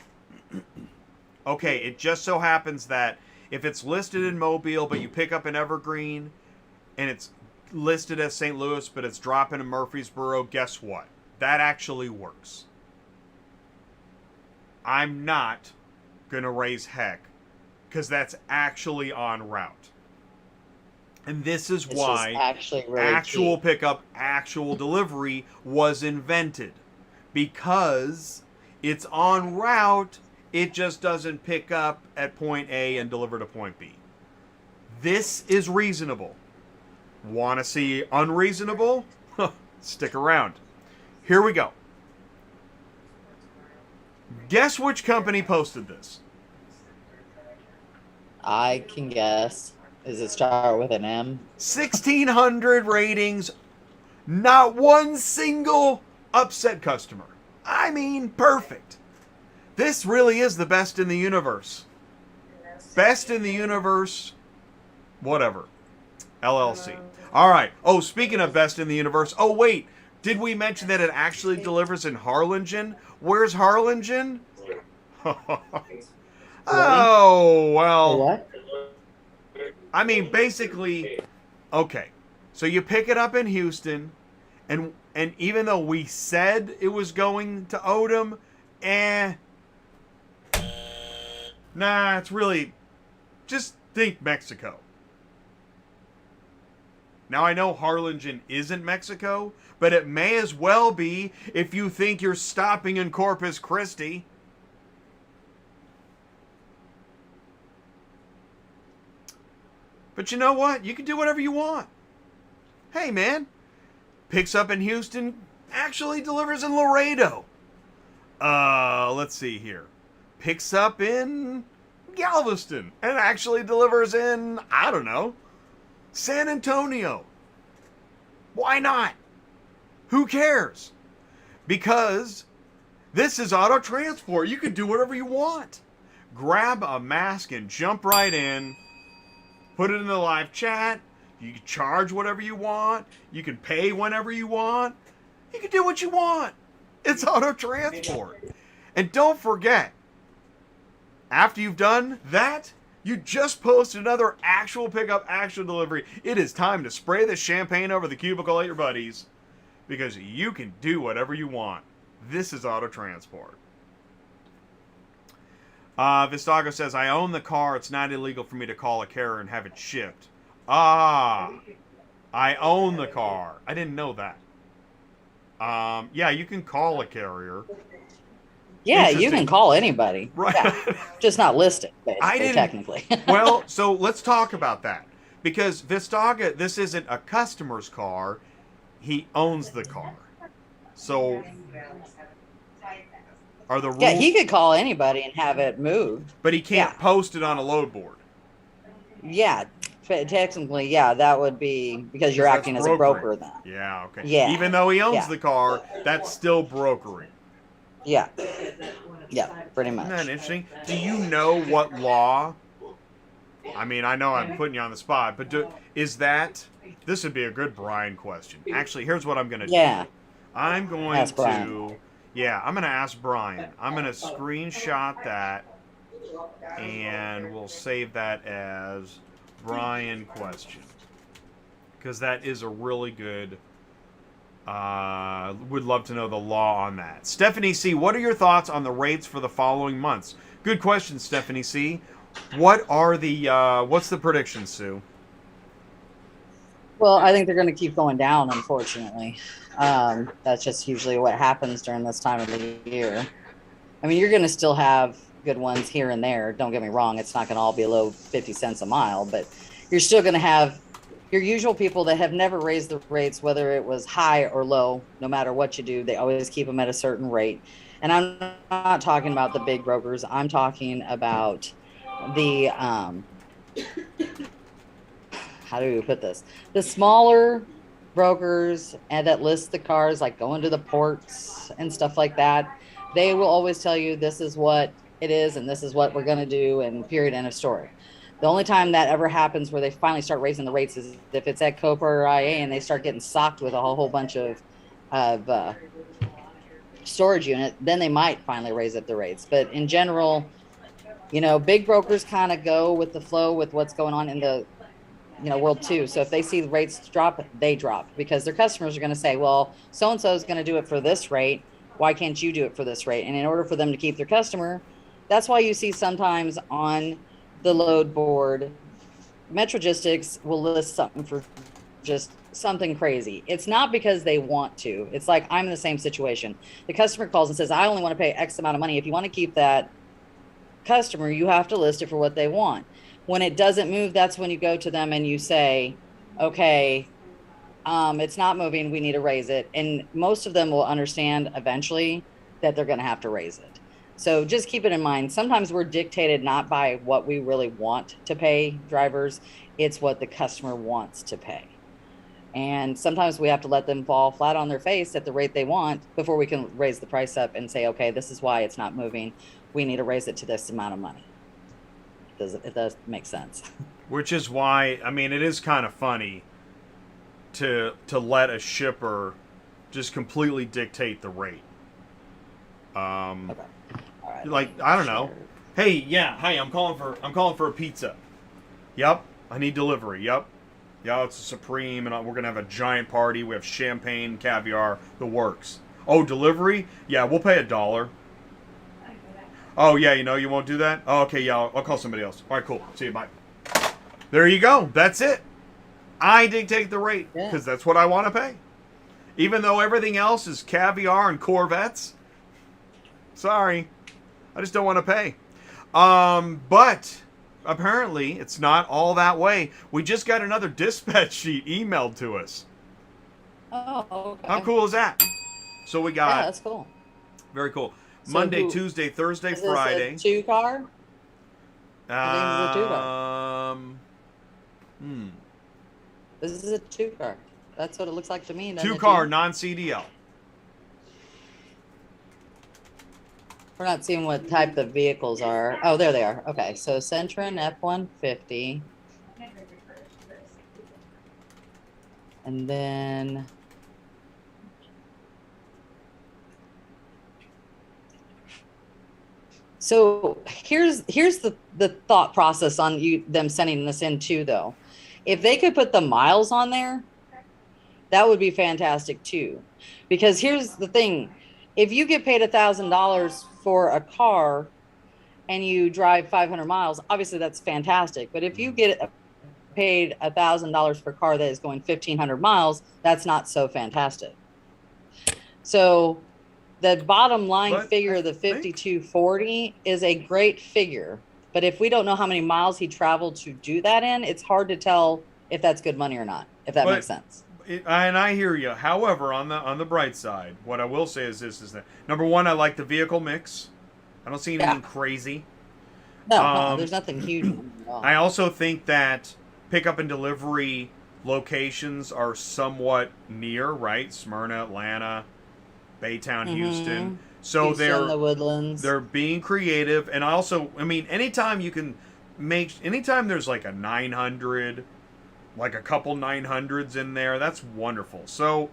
Okay, it just so happens that if it's listed in Mobile, but you pick up in Evergreen, and it's listed as St. Louis, but it's dropping in Murfreesboro, guess what? That actually works. I'm not going to raise heck, because that's actually en route. And this is It's why just actually really actual cheap. pickup, actual delivery was invented. Because it's en route, it just doesn't pick up at point A and deliver to point B. This is reasonable. Want to see unreasonable? Stick around. Here we go. Guess which company posted this? I can guess. Does it start with an M? 1,600 ratings. Not one single upset customer. I mean, perfect. This really is the best in the universe. Best in the universe, whatever. LLC. All right. Oh, speaking of best in the universe. Oh, wait. Did we mention that it actually delivers in Harlingen? Where's Harlingen? Oh, well. What? I mean, basically, okay. So you pick it up in Houston, and even though we said it was going to Odom, nah, it's really, just think Mexico. Now I know Harlingen isn't Mexico, but it may as well be if you think you're stopping in Corpus Christi. But you know what? You can do whatever you want. Hey, man, picks up in Houston, actually delivers in Laredo. Let's see here. Picks up in Galveston and actually delivers in, I don't know, San Antonio. Why not? Who cares? Because this is auto transport. You can do whatever you want. Grab a mask and jump right in. Put it in the live chat. You can charge whatever you want. You can pay whenever you want. You can do what you want. It's auto transport. And don't forget, after you've done that, you just posted another actual pickup, actual delivery. It is time to spray the champagne over the cubicle at your buddies, because you can do whatever you want. This is auto transport. Vistago says, I own the car. It's not illegal for me to call a carrier and have it shipped. I own the car. I didn't know that. Yeah, you can call a carrier. Yeah, you can call anybody. Right. Yeah, just not listed, basically, technically. Well, so let's talk about that. Because Vistaga, this isn't a customer's car. He owns the car. So, are the rules... Yeah, he could call anybody and have it moved. But he can't post it on a load board. Yeah, technically, yeah, that would be because you're acting as a broker then. Yeah, okay. Yeah. Even though he owns the car, that's still brokering. Yeah. Yeah, pretty much. Isn't that interesting? Do you know what law? I mean, I know I'm putting you on the spot, but is that... This would be a good Brian question. Actually, here's what I'm going to do. Yeah. I'm going Ask to... Brian. Yeah, I'm going to ask Brian. I'm going to screenshot that, and we'll save that as Brian question. Because that is a really good... would love to know the law on that. Stephanie C., what are your thoughts on the rates for the following months? Good question, Stephanie C. What are the, what's the prediction, Sue? Well, I think they're going to keep going down, unfortunately. That's just usually what happens during this time of the year. I mean, you're going to still have good ones here and there. Don't get me wrong. It's not going to all be below 50 cents a mile, but you're still going to have your usual people that have never raised the rates, whether it was high or low. No matter what you do, they always keep them at a certain rate. And I'm not talking about the big brokers. I'm talking about the, how do we put this? The smaller brokers and that list the cars, like going to the ports and stuff like that. They will always tell you this is what it is and this is what we're going to do, and period, end of story. The only time that ever happens where they finally start raising the rates is if it's at Copa or IA and they start getting socked with a whole bunch of storage unit, then they might finally raise up the rates. But in general, you know, big brokers kind of go with the flow with what's going on in the, you know, world too. So if they see the rates drop, they drop, because their customers are going to say, well, so-and-so is going to do it for this rate. Why can't you do it for this rate? And in order for them to keep their customer, that's why you see sometimes on the load board, Metrogistics will list something for just something crazy. It's not because they want to. It's like, I'm in the same situation. The customer calls and says, I only want to pay X amount of money. If you want to keep that customer, you have to list it for what they want. When it doesn't move, that's when you go to them and you say, okay, it's not moving, we need to raise it. And most of them will understand eventually that they're going to have to raise it. So just keep it in mind. Sometimes we're dictated not by what we really want to pay drivers. It's what the customer wants to pay. And sometimes we have to let them fall flat on their face at the rate they want before we can raise the price up and say, okay, this is why it's not moving. We need to raise it to this amount of money. It does make sense. Which is why, I mean, it is kind of funny to let a shipper just completely dictate the rate. Okay. Right, like, I don't know. Hey, yeah, hey, I'm calling for a pizza. Yep, I need delivery. Yep. Yeah, it's a Supreme, and we're gonna have a giant party. We have champagne, caviar, the works. Oh, delivery? Yeah, we'll pay $1. Oh, yeah, you know, you won't do that? Oh, okay, yeah, I'll call somebody else. All right, cool. See you, bye. There you go. That's it. I dictate the rate, because that's what I want to pay. Even though everything else is caviar and Corvettes. Sorry. I just don't want to pay. But apparently it's not all that way. We just got another dispatch sheet emailed to us. Oh, How okay. cool is that? So we Yeah, got that's cool. very cool. So Monday, who Tuesday, Thursday, is this a Friday. two car? I think this is a two car. Um, hmm. This is a two car. That's what it looks like to me, doesn't Two it to car you? non-CDL. We're not seeing what type of vehicles are. Oh, there they are. Okay, so Centron F-150. And then so here's the thought process on them sending this in too, though. If they could put the miles on there, that would be fantastic too. Because here's the thing. If you get paid $1,000 for a car and you drive 500 miles, obviously that's fantastic. But if you get paid $1,000 for a car that is going 1,500 miles, that's not so fantastic. So the bottom line But figure I of the think 5240 is a great figure. But if we don't know how many miles he traveled to do that in, it's hard to tell if that's good money or not, if that But makes sense. and I hear you. However, on the bright side, what I will say is this: is that number one, I like the vehicle mix. I don't see anything Yeah. crazy. No, Um, there's nothing huge at all. I also think that pickup and delivery locations are somewhat near, right? Smyrna, Atlanta, Baytown, Houston. Mm-hmm. So Houston, the Woodlands. they're being creative, and also, I mean, anytime you can anytime there's like a 900, like a couple 900s in there, that's wonderful. So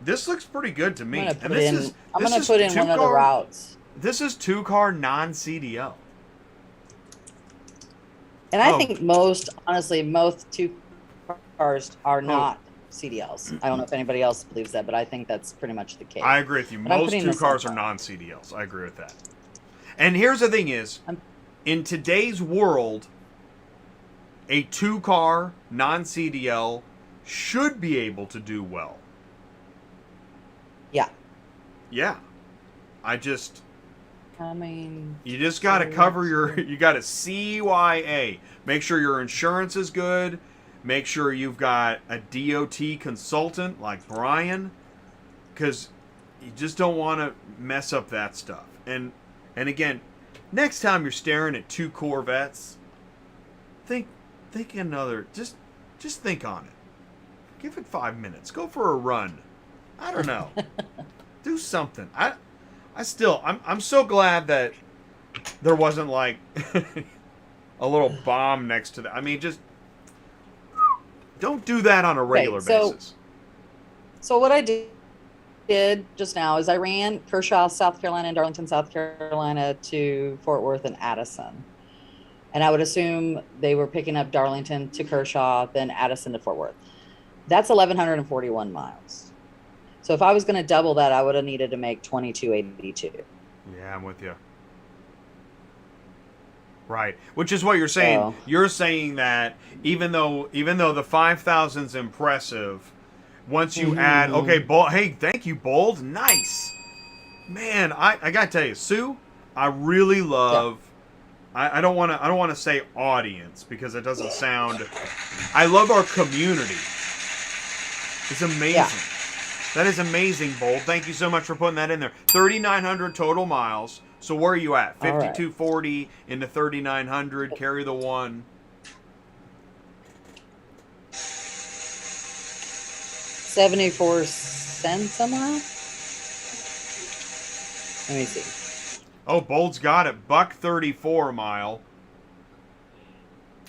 this looks pretty good to I'm me. gonna And put in. I'm this gonna is put in two one of the car routes, this is two car non-CDL. and I Oh, think most, honestly, most two cars are oh, not CDLs. I don't know if anybody else believes that, but I think that's pretty much the I case. agree with you. But I'm Most putting two this in. cars are non-CDLs. I agree with that. And here's the thing is, I'm, in today's world, a two car non-CDL should be able to do well. yeah. Yeah. I just I mean, you just got to so cover let's your see. you got to CYA. Make sure your insurance is good. Make sure you've got a DOT consultant like Brian cuz you just don't want to mess up that stuff. And again, next time you're staring at two Corvettes, think another just think on it. Give it 5 minutes. Go for a run. I don't know. Do something. I'm so glad that there wasn't like a little bomb next to that. I mean, just don't do that on a Okay, regular basis. so what I did just now is I ran Kershaw, South Carolina, and Darlington, South Carolina to Fort Worth and Addison. And I would assume they were picking up Darlington to Kershaw, then Addison to Fort Worth. That's 1,141 miles. So if I was going to double that, I would have needed to make 2282. Yeah, I'm with you. Right, which is what you're saying. So You're saying that even though the 5,000's impressive, once you add okay, mhm. Bold, hey, thank you, Bold, nice man. I gotta tell you, Sue, I really Yeah, love. I don't want to say audience because it doesn't sound. I love our community. It's yeah. amazing. That is amazing, Bold. Thank you so much for putting that in there. 3,900 total miles. So where are you at? All right. 5240 into 3,900. Carry the one. 74 cents a mile. Let me see. Oh, Bold's got it. $1.34 a mile.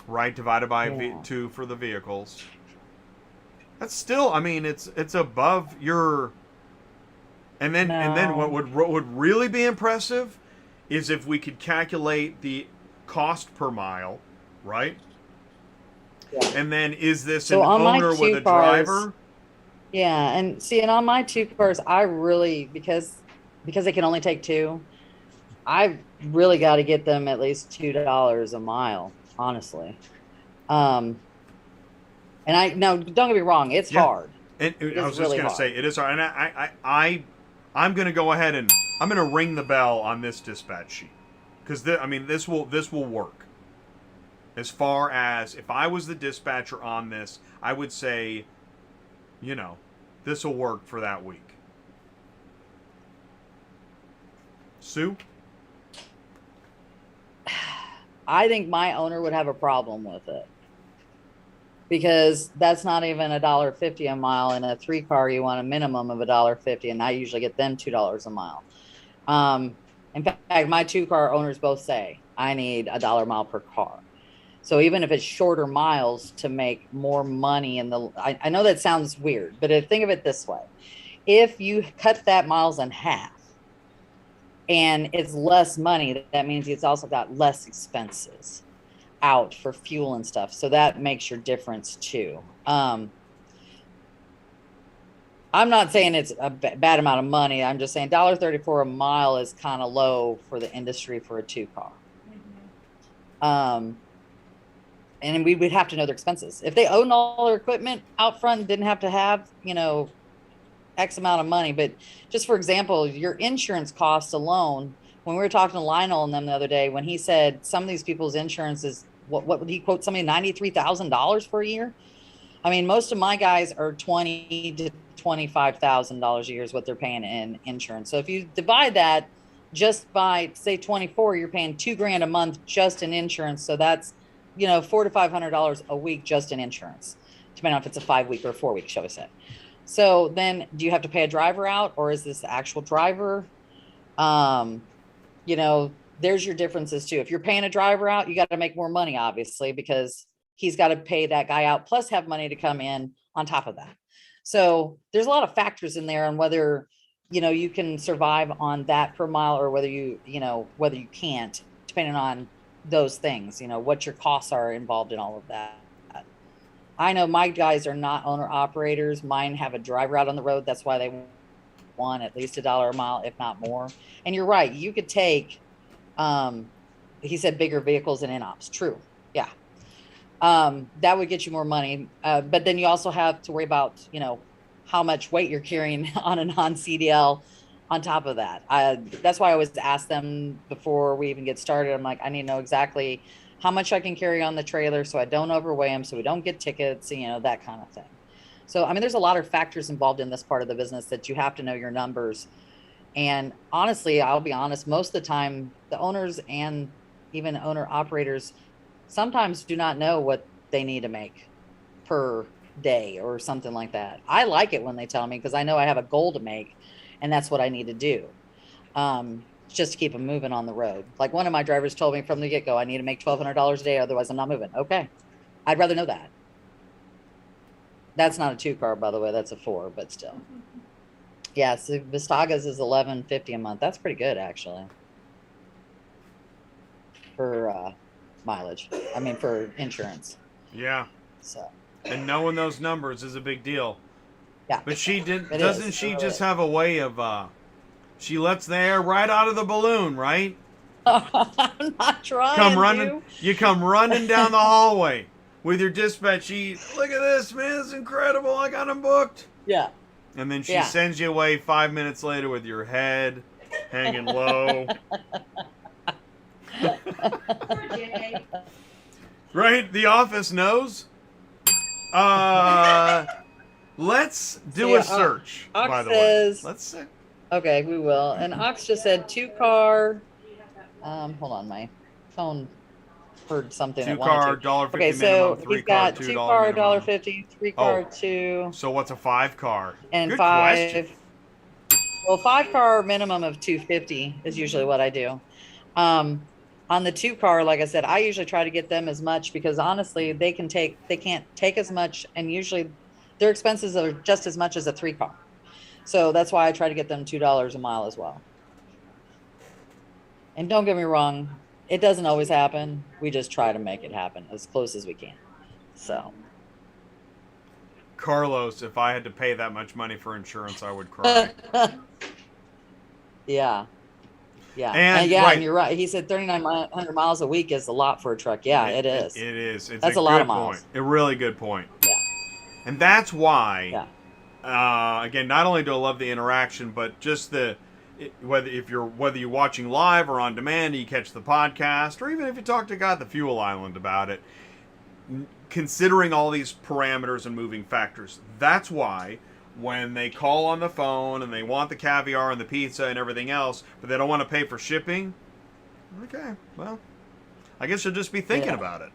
Right, divided by Yeah. 2 for the vehicles. That's still, I mean, it's above your. And then what No. would really be impressive is if we could calculate the cost per mile, right? Yeah. And then is this So an on my owner with two a cars, driver? yeah, and see, and on my two cars, I really because they can only take two, I really got to get them at least $2 a mile, honestly. Um, and I no, don't get me wrong, it's Yeah. hard. And It I is was just really gonna hard. say it is hard, and I'm gonna go ahead and I'm gonna ring the bell on this dispatch sheet because I mean this will work. As far as if I was the dispatcher on this, I would say, you know, this will work for that week. Sue? I think my owner would have a problem with it, because that's not even $1.50 a mile. In a 3-car, you want a minimum of $1.50, and I usually get them $2 a mile. In fact, my 2-car owners both say I need $1 a mile per car. So even if it's shorter miles to make more money I know that sounds weird, but think of it this way. If you cut that miles in half and it's less money, that means it's also got less expenses out for fuel and stuff. So that makes your difference too. I'm not saying it's a bad amount of money. I'm just saying $1.34 a mile is kind of low for the industry for a 2-car. And we would have to know their expenses. If they own all their equipment out front, didn't have to have, X amount of money. But just for example, your insurance costs alone, when we were talking to Lionel and them the other day, when he said some of these people's insurance is, what would he quote, something $93,000 for a year? I mean, most of my guys are $20,000 to $25,000 a year is what they're paying in insurance. So if you divide that just by, say, 24, you're paying $2,000 a month just in insurance. So that's, $400 to $500 a week just in insurance, depending on if it's a 5-week or a 4-week, shall we say. So then, do you have to pay a driver out, or is this the actual driver? There's your differences too. If you're paying a driver out, you got to make more money, obviously, because he's got to pay that guy out, plus have money to come in on top of that. So there's a lot of factors in there on whether, you can survive on that per mile, or whether whether you can't, depending on those things, what your costs are involved in all of that. I know my guys are not owner operators. Mine have a driver out on the road. That's why they want at least $1 a mile, if not more. And you're right. You could take, he said bigger vehicles and in-ops. True. Yeah. That would get you more money. But then you also have to worry about, how much weight you're carrying on a non-CDL on top of that. That's why I always ask them before we even get started. I'm like, I need to know exactly how much I can carry on the trailer so I don't overweigh them, so we don't get tickets, that kind of thing. So, I mean, there's a lot of factors involved in this part of the business that you have to know your numbers. And honestly, I'll be honest, most of the time, the owners and even owner operators sometimes do not know what they need to make per day or something like that. I like it when they tell me, because I know I have a goal to make, and that's what I need to do. Just to keep them moving on the road. Like one of my drivers told me from the get-go, I need to make $1,200 a day, otherwise I'm not moving. Okay. I'd rather know that. That's not a 2-car, by the way. That's a 4, but still. Yeah, so Vistaga's is $11.50 a month. That's pretty good, actually, for mileage. I mean, for insurance. Yeah. So. And knowing those numbers is a big deal. Yeah. But doesn't she just have a way of she lets the air right out of the balloon, right? I'm not trying You come running down the hallway with your dispatch sheet. Look at this, man. It's incredible. I got them booked. Yeah. And then she sends you away 5 minutes later with your head hanging low. Right? The office knows. Let's do a search, by the way. Let's see. Okay, we will. And Ox just said 2-car. Hold on, my phone heard something. 2-car, $1.50 okay, minimum, so 3-car, he's got $2 2-car, minimum. $1.50, 3-car, 2. So what's a 5-car? And Good 5. question. Well, 5-car minimum of $250 is usually what I do. On the 2-car, like I said, I usually try to get them as much, because honestly, they can't take as much, and usually their expenses are just as much as a 3-car. So that's why I try to get them $2 a mile as well. And don't get me wrong, it doesn't always happen. We just try to make it happen as close as we can. So. Carlos, if I had to pay that much money for insurance, I would cry. Yeah. Yeah. And you're right. He said 3,900 miles a week is a lot for a truck. Yeah, it is. It is. That's a lot of miles. Point. A really good point. Yeah. And that's why. Yeah. Again, not only do I love the interaction, but just whether you're watching live or on demand, you catch the podcast, or even if you talk to a guy at the fuel island about it, considering all these parameters and moving factors. That's why when they call on the phone and they want the caviar and the pizza and everything else, but they don't want to pay for shipping. Okay, well, I guess you'll just be thinking about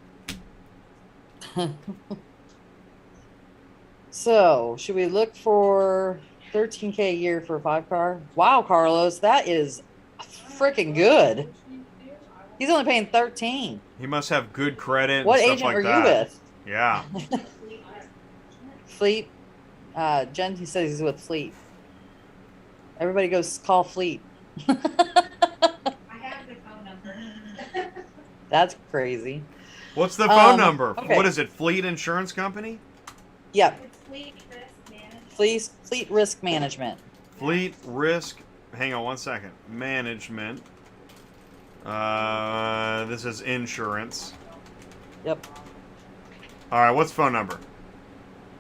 it. So, should we look for $13K a year for a 5-car? Wow, Carlos, that is freaking good. He's only paying 13. He must have good credit. What and stuff agent like are that. you with? Yeah. Fleet. Jen, he says he's with Fleet. Everybody goes call Fleet. I have the phone number. That's crazy. What's the phone number? Okay. What is it? Fleet Insurance Company? Yep. It's Fleet Risk Management. Fleet Risk Management. Fleet Risk. Hang on one second. Management. This is insurance. Yep. All right. What's phone number?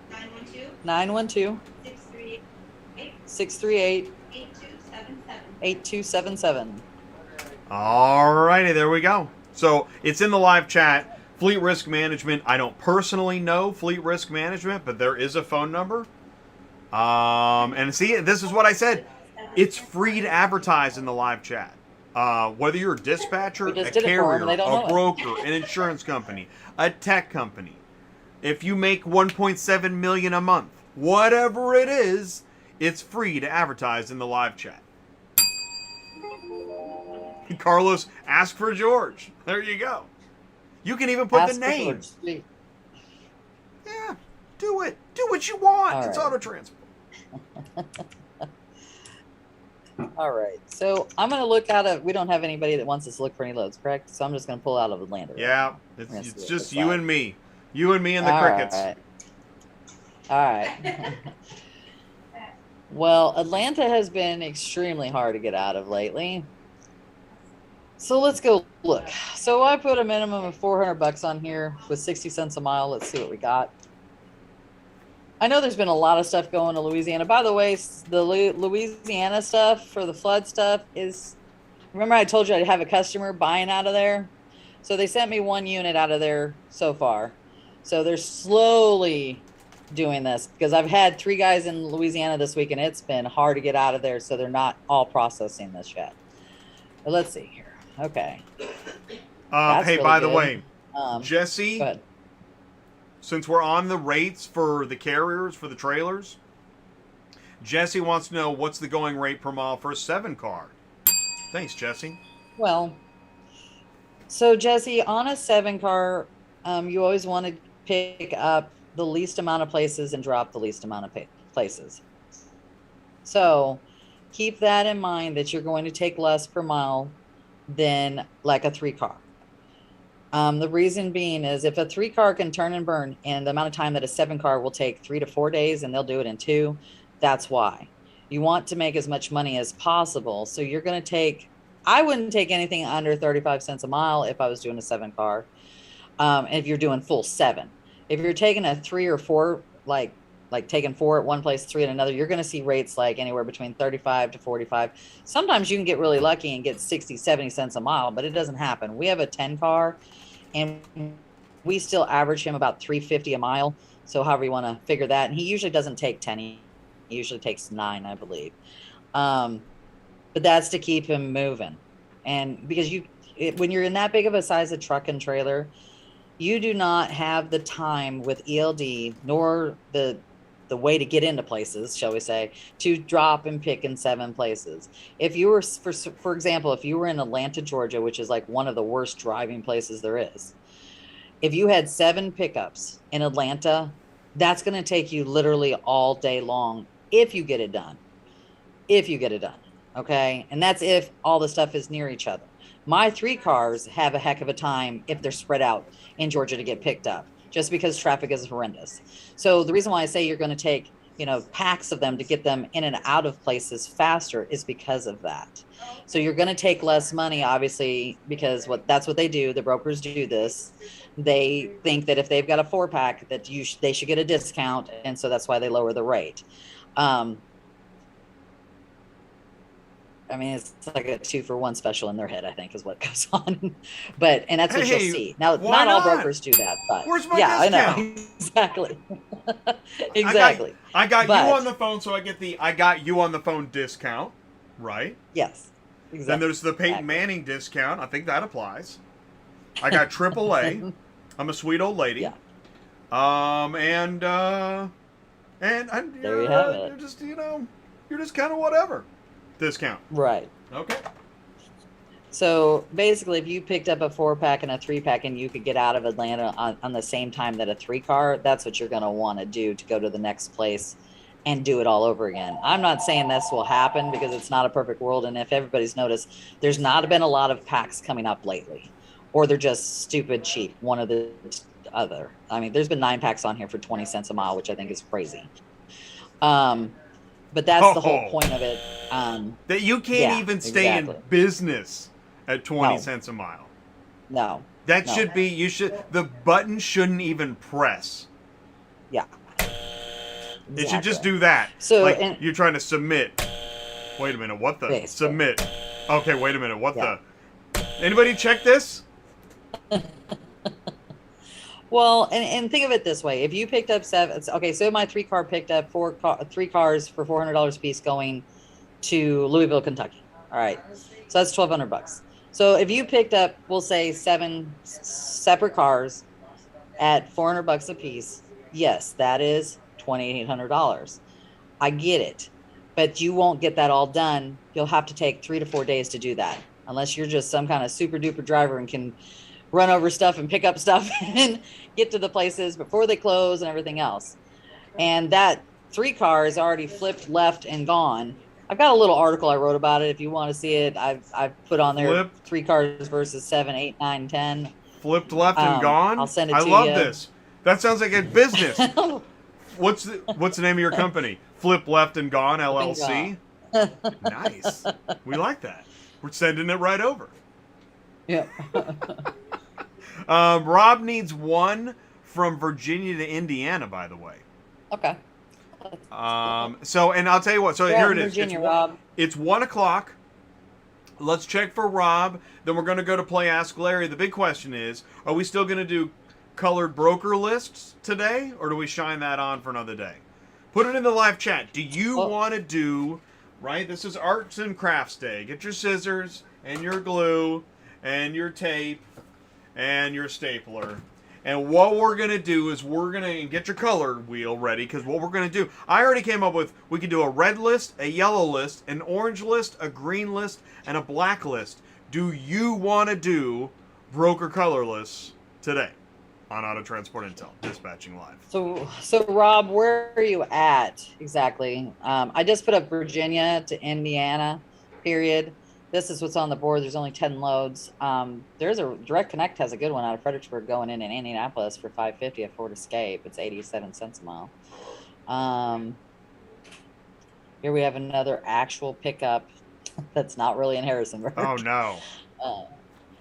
912 912 638 638 8277. 8277. All righty. There we go. So it's in the live chat. Fleet Risk Management. I don't personally know Fleet Risk Management, but there is a phone number. And see, this is what I said. It's free to advertise in the live chat. Whether you're a dispatcher, a carrier, a broker, an insurance company, a tech company. If you make 1.7 million a month, whatever it is, it's free to advertise in the live chat. Carlos, ask for George. There you go. You can even put the name. Yeah, do it. Do what you want. All it's right. auto transport. All right. So I'm going to look out of, we don't have anybody that wants us to look for any loads, correct? So I'm just going to pull out of Atlanta. Yeah, it's just you and me. You and me and the All crickets. right. All right. Well, Atlanta has been extremely hard to get out of lately. So let's go look. So I put a minimum of $400 on here with 60 cents a mile. Let's see what we got. I know there's been a lot of stuff going to Louisiana. By the way, the Louisiana stuff for the flood stuff is, remember I told you I'd have a customer buying out of there? So they sent me 1 unit out of there so far. So they're slowly doing this because I've had 3 guys in Louisiana this week and it's been hard to get out of there. So they're not all processing this yet. But let's see here. Okay. Hey, really by the good. way, Go Jesse, ahead. since we're on the rates for the carriers, for the trailers, Jesse wants to know what's the going rate per mile for a 7-car. Thanks, Jesse. Well, so Jesse, on a 7-car, you always want to pick up the least amount of places and drop the least amount of places. So keep that in mind that you're going to take less per mile than like a 3-car. The reason being is if a 3-car can turn and burn and the amount of time that a 7-car will take 3 to 4 days and they'll do it in 2, that's why. You want to make as much money as possible. So you're going to take, I wouldn't take anything under 35 cents a mile if I was doing a 7-car. If you're doing full 7. If you're taking a 3 or 4, like taking 4 at one place, 3 at another, you're going to see rates like anywhere between 35 to 45. Sometimes you can get really lucky and get 60, 70 cents a mile, but it doesn't happen. We have a 10-car and we still average him about $3.50 a mile. So however you want to figure that. And he usually doesn't take 10. He usually takes 9, I believe. But that's to keep him moving. And because when you're in that big of a size of truck and trailer, you do not have the time with ELD nor the way to get into places, shall we say, to drop and pick in 7 places. If you were, for example, if you were in Atlanta, Georgia, which is like one of the worst driving places there is, if you had 7 pickups in Atlanta, that's going to take you literally all day long if you get it done. If you get it done, okay? And that's if all the stuff is near each other. My 3 cars have a heck of a time if they're spread out in Georgia to get picked up, just because traffic is horrendous. So the reason why I say you're going to take, packs of them to get them in and out of places faster is because of that. So you're going to take less money, obviously, because that's what they do. The brokers do this. They think that if they've got a 4-pack that they should get a discount. And so that's why they lower the rate. I mean, it's like a 2-for-1 special in their head, I think, is what goes on. And that's what Hey, you'll see. Now, why not all not? brokers do that, but Where's my yeah, discount? I know. Exactly. Exactly. I got But- you on the phone, so I get the I got you on the phone discount, right? Yes. Exactly. Then there's the Peyton Manning discount. I think that applies. I got AAA. I'm a sweet old lady. Yeah. And There you have it. You're just you're just kind of whatever. Discount. Right. Okay. So basically, if you picked up a 4-pack and a 3-pack and you could get out of Atlanta on the same time that a 3-car, that's what you're going to want to do to go to the next place and do it all over again. I'm not saying this will happen because it's not a perfect world. And if everybody's noticed, there's not been a lot of packs coming up lately, or they're just stupid cheap. One or the other. I mean, there's been 9-packs on here for 20 cents a mile, which I think is crazy. But that's the whole point of it. That you can't even stay in business at 20 cents a mile. No. That should be, the button shouldn't even press. Yeah. It should just do that. So like you're trying to submit. Wait a minute, what the? Facebook. Submit. Okay, wait a minute, what the? Anybody check this? Well, and think of it this way: if you picked up so my 3-car picked up 3 cars for $400 a piece going to Louisville, Kentucky. All right, so that's $1,200. So if you picked up, we'll say 7 separate cars at $400 a piece, yes, that is $2,800. I get it, but you won't get that all done. You'll have to take 3 to 4 days to do that, unless you're just some kind of super duper driver and can run over stuff and pick up stuff and get to the places before they close and everything else. And that 3-car is already flipped left and gone. I've got a little article I wrote about it. If you want to see it, I've put on there 3 cars versus 7, 8, 9, 10. Flipped left and gone? I'll send it to you. I love this. That sounds like a business. What's the name of your company? Flip Left and Gone LLC? Nice. We like that. We're sending it right over. Yeah. Rob needs one from Virginia to Indiana, by the way. Okay. So, and I'll tell you what. So here it is. Virginia, Rob. It's 1 o'clock. Let's check for Rob. Then we're going to go to play Ask Larry. The big question is, are we still going to do colored broker lists today, or do we shine that on for another day? Put it in the live chat. Do you want to do, right? This is Arts and Crafts Day. Get your scissors and your glue and your tape and your stapler. And what we're going to do is we're going to get your color wheel ready, because what we're going to do, I already came up with, we could do a red list, a yellow list, an orange list, a green list, and a black list. Do you want to do broker color lists today on Auto Transport Intel, dispatching live? So Rob, where are you at exactly? I just put up Virginia to Indiana, period. This is what's on the board. There's only 10 loads. There's a Direct Connect has a good one out of Fredericksburg going in Indianapolis for $550 at Ford Escape. It's 87 cents a mile. Here we have another actual pickup that's not really in Harrisonburg. Oh no.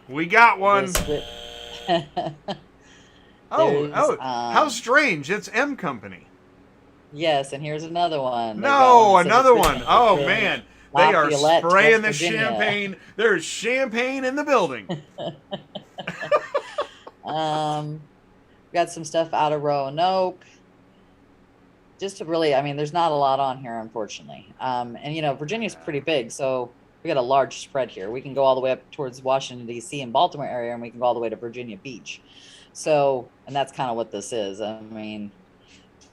We got one. How strange. It's M Company. Yes, and here's another one. No, another one. Oh man. They are spraying the West Virginia. champagne. There's champagne in the building. Got some stuff out of Roanoke. Just to really, I mean, there's not a lot on here, unfortunately. And Virginia's pretty big, so we got a large spread here. We can go all the way up towards Washington, D.C. and Baltimore area, and we can go all the way to Virginia Beach. So, and that's kind of what this is. I mean,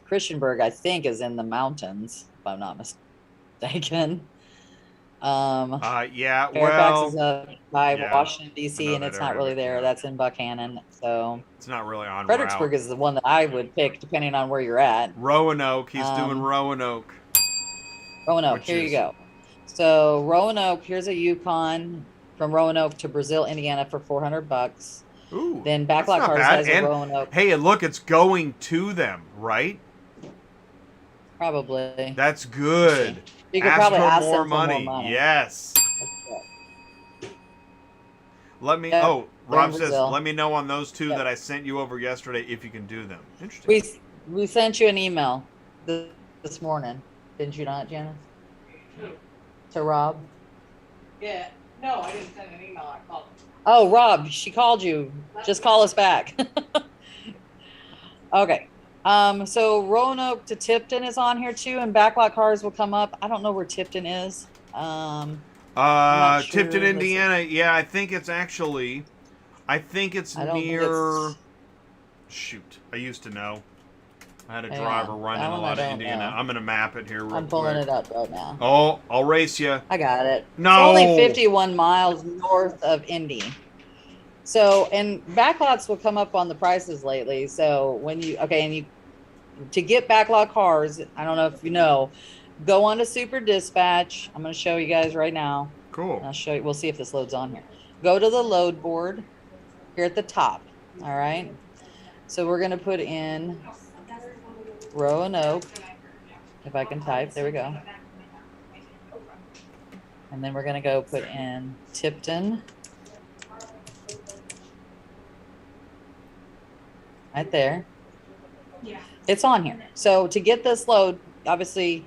Christiansburg, I think, is in the mountains, if I'm not mistaken. Yeah, Fairfax is up by yeah, Washington, D.C., and it's not really there. That's in Buchanan. So it's not really on Fredericksburg route. is the one that I would pick, depending on where you're at. Roanoke. He's doing Roanoke. Roanoke, here you go. So Roanoke, here's a Yukon from Roanoke to Brazil, Indiana for $400. Ooh, then Backlot Cars has a Roanoke. Hey, and look, it's going to them, right? Probably. That's good. You could probably ask more them for money. more money. Yes. Let me. Yeah, Rob says, Brazil. let me know on those two Yep. that I sent you over yesterday if you can do them. Interesting. We sent you an email this morning, didn't you not, Janice? To Rob. Yeah. No, I didn't send an email. I called. Oh, Rob, she called you. Just call us back. Okay. So Roanoke to Tipton is on here too, and backlot cars will come up. I don't know where Tipton is. I'm not sure. Tipton, Indiana. Yeah, I think it's I don't think near. it's. Shoot, I used to know. I had a Hang driver on. running That a one I lot of don't Indiana. know. I'm gonna map it here real I'm pulling quick. it up right now. Oh, I'll race you. I got it. No. It's only 51 miles north of Indy. So, and backlots will come up on the prices lately. So when you, okay, and you, to get backlot cars, I don't know if you know, go on to Super Dispatch. I'm going to show you guys right now. Cool. I'll show you. We'll see if this loads on here. Go to the load board here at the top. All right. So we're going to put in Roanoke. If I can type, there we go. And then we're going to go put in Tipton. Right there. Yeah. It's on here. So to get this load, obviously,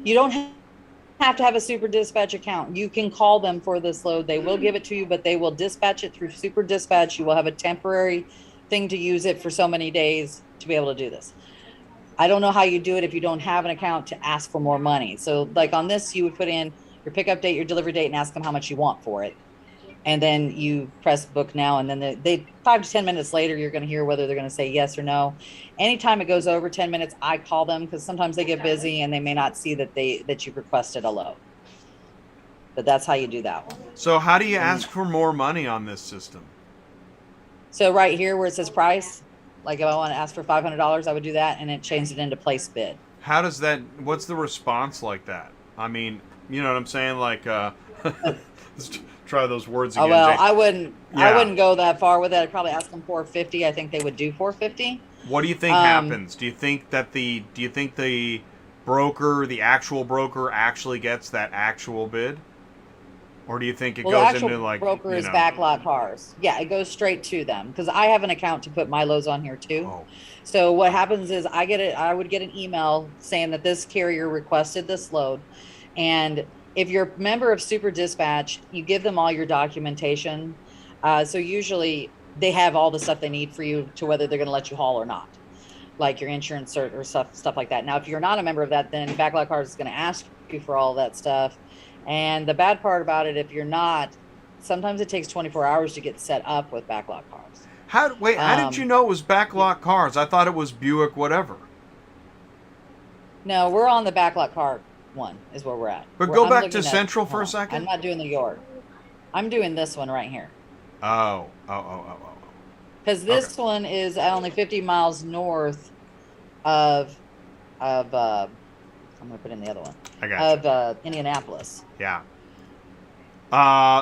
you don't have to have a Super Dispatch account. You can call them for this load. They will give it to you, but they will dispatch it through Super Dispatch. You will have a temporary thing to use it for so many days to be able to do this. I don't know how you do it if you don't have an account to ask for more money. So like on this, you would put in your pickup date, your delivery date, and ask them how much you want for it. And then you press book now, and then they 5 to 10 minutes later, you're going to hear whether they're going to say yes or no. Anytime it goes over 10 minutes, I call them because sometimes they get busy and they may not see that you've requested a load. But that's how you do that one. So how do you ask for more money on this system? So right here where it says price, like if I want to ask for $500, I would do that, and it changed it into place bid. How does that? What's the response like that? I mean, you know what I'm saying? Like, let's try those words again. Oh well, Jake. I wouldn't Yeah. go that far with it. I'd probably ask them $450. I think they would do $450. What do you think happens? Do you think the broker, the actual broker, actually gets that actual bid, or do you think it Well, goes the actual into like broker is backlot cars. Yeah, it goes straight to them because I have an account to put my loads on here too. Oh. So what happens is I would get an email saying that this carrier requested this load, and if you're a member of Super Dispatch, you give them all your documentation. So usually they have all the stuff they need for you to whether they're going to let you haul or not, like your insurance cert or stuff like that. Now, if you're not a member of that, then Backlot Cars is going to ask you for all that stuff. And the bad part about it, if you're not, sometimes it takes 24 hours to get set up with Backlot Cars. How did you know it was backlot cars? I thought it was Buick whatever. No, we're on the Backlot Car one is where we're at. But go back to Central for a second. I'm not doing New York. I'm doing this one right here. Oh. Because this one is only 50 miles north of I'm going to put in the other one. I got of Indianapolis. Yeah.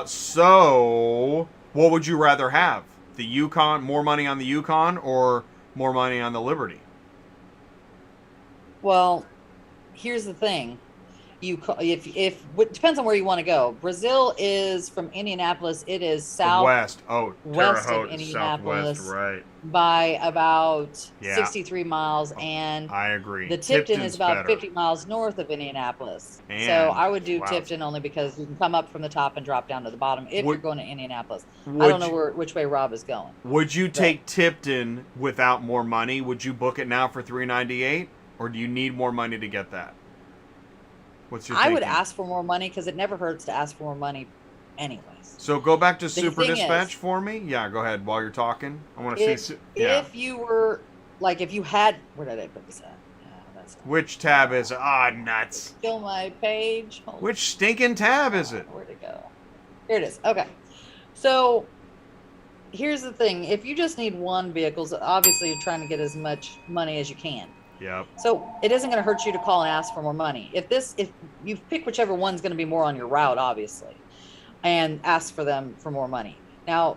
So what would you rather have? The Yukon, more money on the Yukon, or more money on the Liberty? Well, here's the thing. If it depends on where you want to go. Brazil is from Indianapolis. It is West of Indianapolis, Southwest, right? By about 63 miles, and I agree. The Tipton is about better. 50 miles north of Indianapolis. So I would do Tipton only because you can come up from the top and drop down to the bottom if you're going to Indianapolis. I don't know which way Rob is going. Would you take Tipton without more money? Would you book it now for $398, or do you need more money to get that? What's your thinking? I would ask for more money because it never hurts to ask for more money anyways. So go back to Super Dispatch for me. Yeah, go ahead while you're talking. I want to see. Yeah. If you were, like, if you had, where did I put this at? Which tab is it? Ah, nuts. Still my page. Which stinking tab is it? Where'd it go? Here it is. Okay. So here's the thing. If you just need one vehicle, so obviously you're trying to get as much money as you can. Yep. So it isn't going to hurt you to call and ask for more money. If you pick whichever one's going to be more on your route, obviously, and ask for them for more money. Now,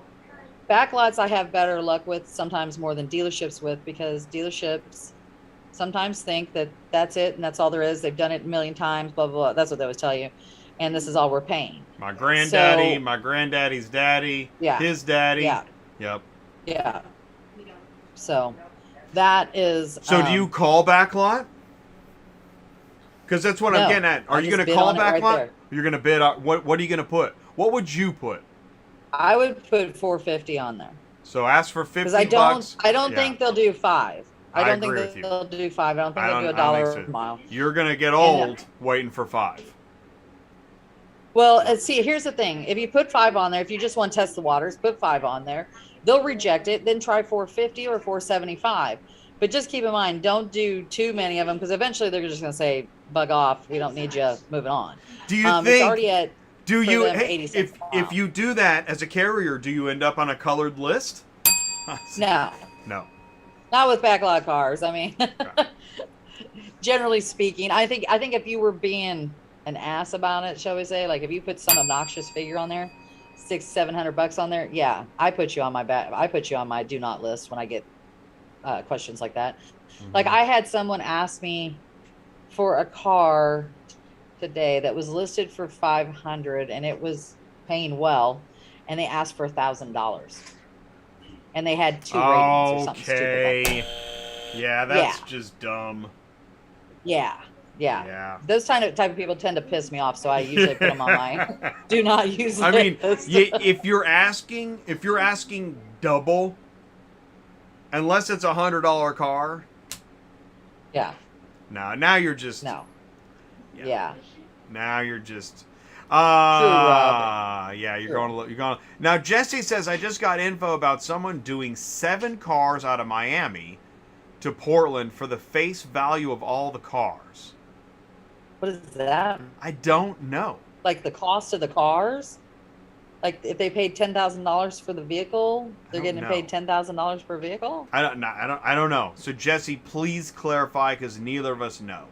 backlots I have better luck with sometimes more than dealerships with, because dealerships sometimes think that that's it and that's all there is. They've done it a million times, blah, blah, blah. That's what they always tell you. And this is all we're paying. My granddaddy, my granddaddy's daddy, his daddy. Yeah. Yep. Yeah. So that is. So do you call backlot? Because that's what I'm getting at. Are you going to call backlot? You're going to bid. What are you going to put? What would you put? I would put 450 on there. So ask for 50 Because I bucks. don't Yeah. think they'll do 5. I don't think agree with you. they'll do 5. I don't think they'll do I a don't dollar think a mile. You're gonna get old waiting for 5. Well, see, here's the thing. If you put 5 on there, if you just want to test the waters, put 5 on there. They'll reject it. Then try 450 or 475. But just keep in mind, don't do too many of them because eventually they're just going to say, bug off. We don't need you. Moving on. Do you It's think? already at Do for you? them, Hey, 80 cents a if mile. you do that as a carrier, do you end up on a colored list? No, No. not with backlot cars. I mean, generally speaking, I think if you were being an ass about it, shall we say, like if you put some obnoxious figure on there, $600-700 on there, yeah, I put you on my do not list when I get questions like that. Like I had someone ask me for a car today that was listed for 500 and it was paying well, and they asked for $1,000, and they had 2 ratings or something stupid like that. Yeah, that's Yeah. just dumb. Yeah. Yeah. Those type of people tend to piss me off, so I usually put them on my do not use list. I mean, if you're asking double, unless it's $100 car, yeah. no. Now you're just No. Yeah. Yeah. Now you're just. Rob. Yeah, you're going. Now Jesse says I just got info about someone doing 7 cars out of Miami to Portland for the face value of all the cars. What is that? I don't know. Like the cost of the cars? Like if they paid $10,000 for the vehicle, they're getting paid $10,000 per vehicle? I don't know. So Jesse, please clarify because neither of us know.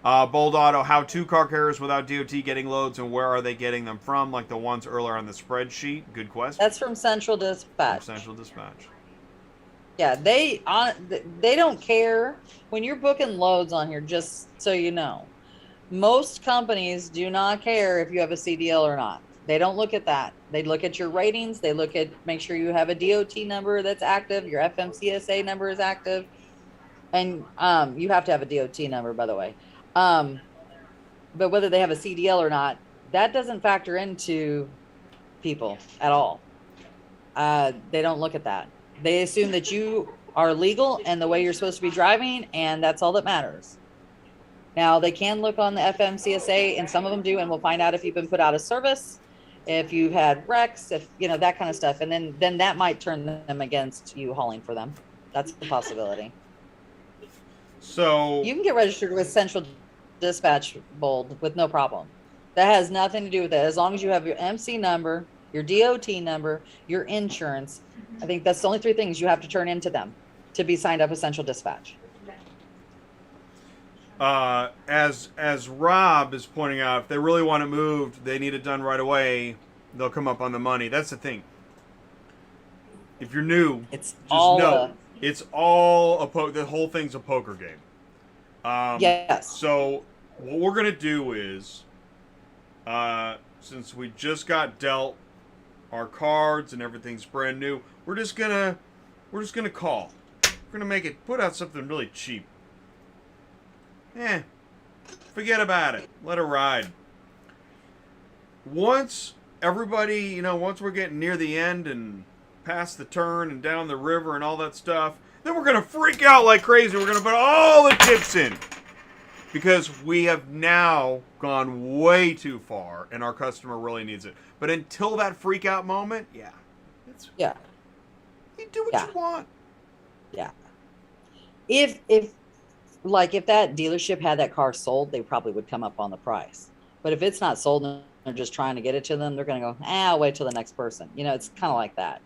Bold Auto, how 2 car carriers without DOT getting loads and where are they getting them from? Like the ones earlier on the spreadsheet. Good question. That's from Central Dispatch. From Central Dispatch. Yeah, they don't care when you're booking loads on here. Just so you know, most companies do not care if you have a CDL or not. They don't look at that. They look at your ratings. They look at make sure you have a DOT number that's active. Your FMCSA number is active, and you have to have a DOT number, by the way. But whether they have a CDL or not, that doesn't factor into people at all. They don't look at that. They assume that you are legal and the way you're supposed to be driving, and that's all that matters. Now, they can look on the FMCSA, and some of them do, and we'll find out if you've been put out of service, if you've had wrecks, if you know that kind of stuff, and then that might turn them against you hauling for them. That's a possibility. So You can get registered with Central Dispatch, Bold, with no problem. That has nothing to do with it. As long as you have your MC number, your DOT number, your insurance, I think that's the only 3 things you have to turn into them to be signed up with Central Dispatch. as Rob is pointing out, if they really want it moved, they need it done right away. They'll come up on the money. That's the thing. If you're new, It's just all know it's all the whole thing's a poker game. yes. So what we're gonna do is, since we just got dealt our cards and everything's brand new, we're just gonna call. We're gonna put out something really cheap. Forget about it. Let it ride. Once everybody, once we're getting near the end and past the turn and down the river and all that stuff, then we're gonna freak out like crazy. We're gonna put all the chips in. Because we have now gone way too far and our customer really needs it. But until that freak out moment, you do what you want. Yeah. If that dealership had that car sold, they probably would come up on the price. But if it's not sold and they're just trying to get it to them, they're going to go, I'll wait till the next person. It's kind of like that.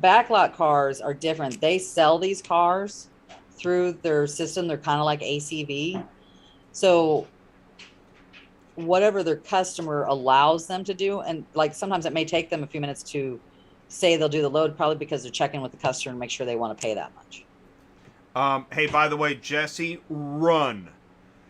Backlot cars are different. They sell these cars through their system. They're kind of like ACV. So whatever their customer allows them to do, and like sometimes it may take them a few minutes to say they'll do the load, probably because they're checking with the customer and make sure they want to pay that much. Hey, by the way, Jesse, run.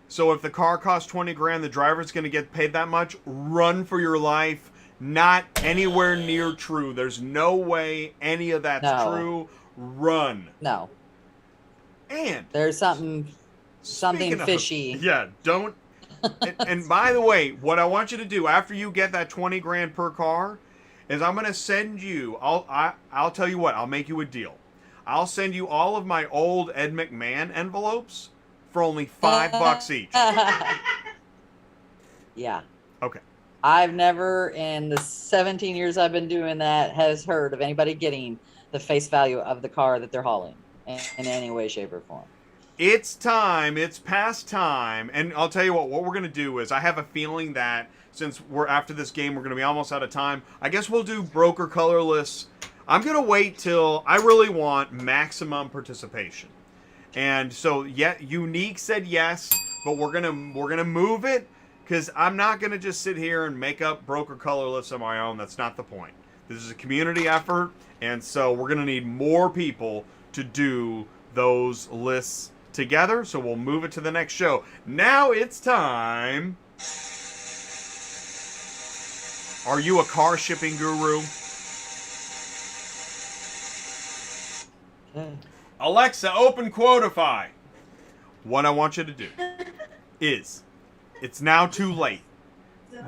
So if the car costs $20,000, the driver's going to get paid that much. Run for your life. Not anywhere near true. There's no way any of that's true. Run. No. And there's something fishy. Don't And by the way, what I want you to do after you get that 20 grand per car is I'm going to send you. I'll tell you what. I'll make you a deal. I'll send you all of my old Ed McMahon envelopes for only $5 each. Yeah. Okay. I've never, in the 17 years I've been doing that, has heard of anybody getting the face value of the car that they're hauling in any way, shape, or form. It's time. It's past time. And I'll tell you what we're going to do is I have a feeling that since we're after this game, we're going to be almost out of time. I guess we'll do broker colorless. I'm going to wait till I really want maximum participation. And so, yeah, Unique said yes, but we're going to move it because I'm not going to just sit here and make up broker colorless on my own. That's not the point. This is a community effort, and so we're going to need more people to do those lists together, so we'll move it to the next show. Now it's time. Are you a car shipping guru? Alexa, open Quotify. What I want you to do is, it's now too late.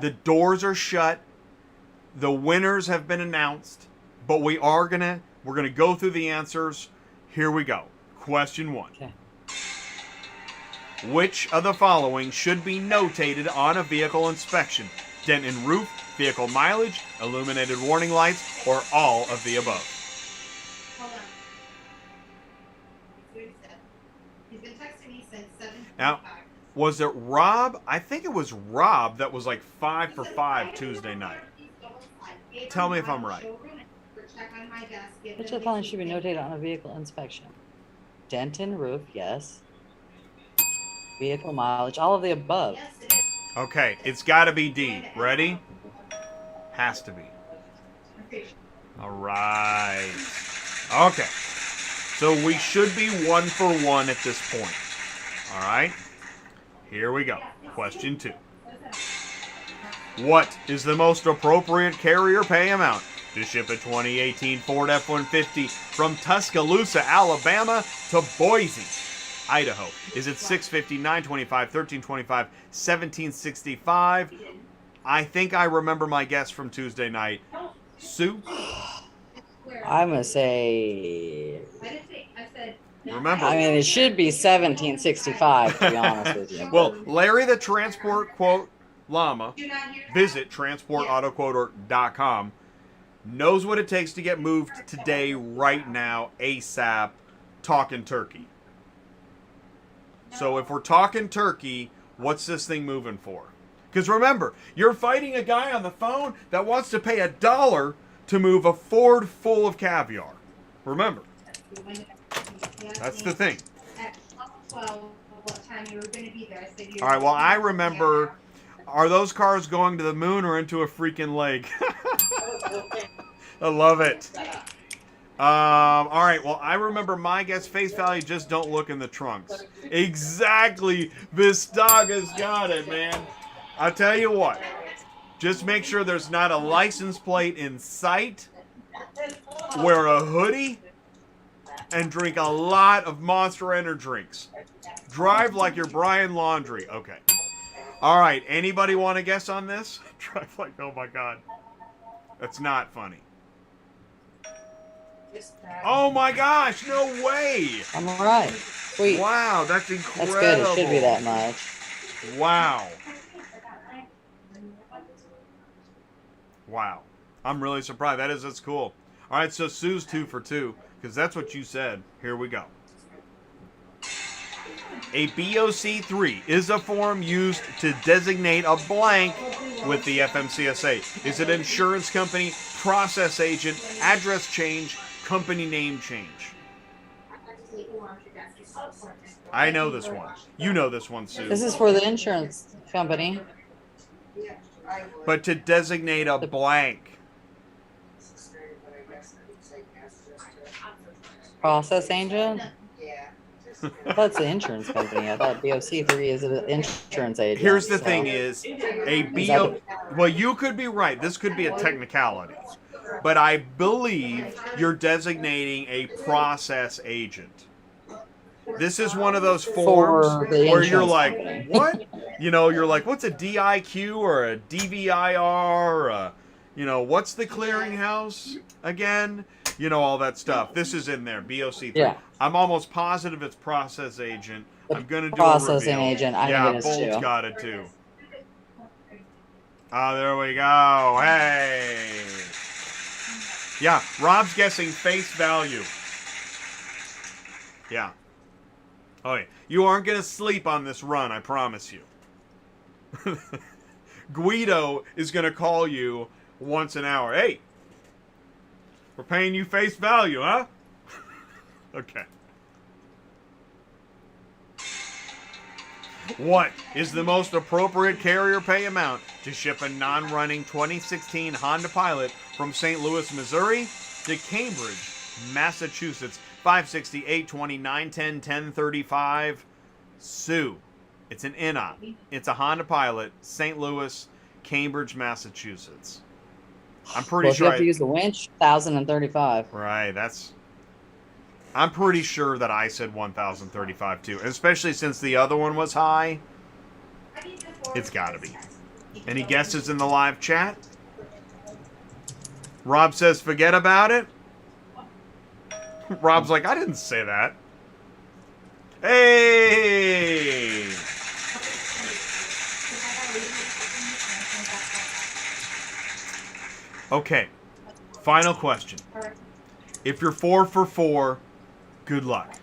The doors are shut. The winners have been announced, but we're gonna go through the answers. Here we go. Question 1. Okay. Which of the following should be notated on a vehicle inspection? Dent in roof, vehicle mileage, illuminated warning lights, or all of the above? Hold on. He's said. He's been texting me since 7:45. Now, was it Rob? I think it was Rob that was like 5 for 5 Tuesday night. Tell me if I'm right. Which of the following should be notated on a vehicle inspection? Dent in roof, yes. Vehicle mileage, all of the above. Yes, it is. Okay, it's got to be D. Ready? Has to be. All right. Okay. So we should be 1 for 1 at this point. All right. Here we go. Question 2. What is the most appropriate carrier pay amount to ship a 2018 Ford F-150 from Tuscaloosa, Alabama to Boise, Idaho? Is it $650, $925, $1325, $1765? I think I remember my guess from Tuesday night. Sue? I'm going to say... I said, Remember? I mean, it should be 1765, to be honest with you. Well, Larry the Transport Quote Llama, do not hear that? visit transportautoquote.com, knows what it takes to get moved today, right now, ASAP, talking turkey. So if we're talking turkey, what's this thing moving for? Because remember, you're fighting a guy on the phone that wants to pay $1 to move a Ford full of caviar. Remember, that's the thing. At 12, what time you were going to be there? I said you All right, well, I remember, are those cars going to the moon or into a freaking lake? I love it. All right, well, I remember my guess, face value, just don't look in the trunks. Exactly. Vistaga's got it, man. I'll tell you what. Just make sure there's not a license plate in sight. Wear a hoodie. And drink a lot of Monster Energy drinks. Drive like you're Brian Laundrie. Okay. All right, anybody want to guess on this? Drive like, oh my God. That's not funny. Oh my gosh, no way. I'm all right. Sweet. Wow, that's incredible. That's good. It should be that much. Wow. Wow. I'm really surprised. That's cool. All right, so Sue's 2 for 2, because that's what you said. Here we go. A BOC3 is a form used to designate a blank with the FMCSA. Is it insurance company, process agent, address change, company name change? I know this one. You know this one, Sue. This is for the insurance company. But to designate a blank. Process agent? That's the insurance company. I thought BOC3 is an insurance agent. Here's the so. thing is, a BO... Well, you could be right. This could be a technicality. But I believe you're designating a process agent. This is one of those forms For the where you're insurance like, company. what? You know, you're like, what's a DIQ or a DVIR? What's the clearinghouse again? You know, all that stuff. This is in there, BOC3. Yeah. I'm almost positive it's process agent. I'm going to do a Processing reveal. agent. I Yeah, think it is Bold's too. got it too. Oh, there we go. Hey. Yeah, Rob's guessing face value. Yeah. Oh, yeah. You aren't going to sleep on this run, I promise you. Guido is going to call you once an hour. Hey, we're paying you face value, huh? Okay. What is the most appropriate carrier pay amount to ship a non-running 2016 Honda Pilot from St. Louis, Missouri to Cambridge, Massachusetts? 560, 820, 910, 1035. Sue. It's an NI. It's a Honda Pilot, St. Louis, Cambridge, Massachusetts. I'm pretty Well, sure. if you have to use the winch, 1,035. Right, I'm pretty sure that I said 1,035 too, especially since the other one was high. It's got to be. Any guesses in the live chat? Rob says, forget about it. Rob's like, I didn't say that. Hey! Okay, final question. If you're 4 for 4, good luck.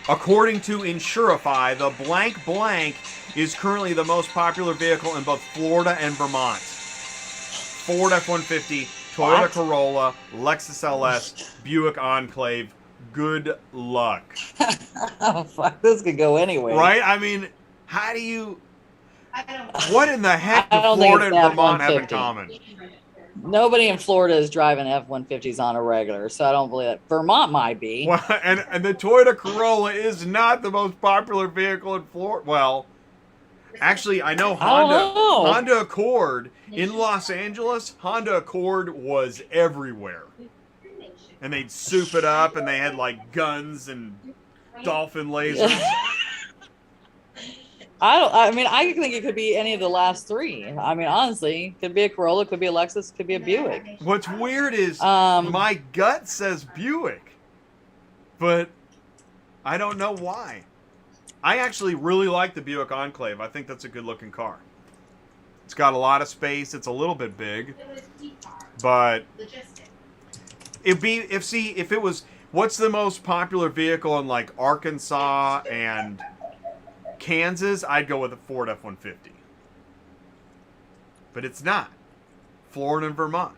According to Insurify, the blank blank is currently the most popular vehicle in both Florida and Vermont. Ford F-150, Toyota What? Corolla, Lexus LS, Buick Enclave. Good luck. Oh, fuck. This could go anywhere. Right? I mean, how do you... I don't. What in the heck do I don't think Florida it's and the Vermont have in F-150. common? Nobody in Florida is driving F-150s on a regular, so I don't believe that. Vermont might be. Well, and the Toyota Corolla is not the most popular vehicle in Florida. Well, actually, I know I don't know. Honda Accord in Los Angeles. Honda Accord was everywhere, and they'd soup it up, and they had like guns and dolphin lasers. I mean, I think it could be any of the last three. I mean, honestly, could be a Corolla, could be a Lexus, could be a Buick. What's weird is Um, my gut says Buick, but I don't know why. I actually really like the Buick Enclave. I think that's a good-looking car. It's got a lot of space. It's a little bit big, but if it was, what's the most popular vehicle in like Arkansas and Kansas, I'd go with a Ford F-150. But it's not. Florida and Vermont.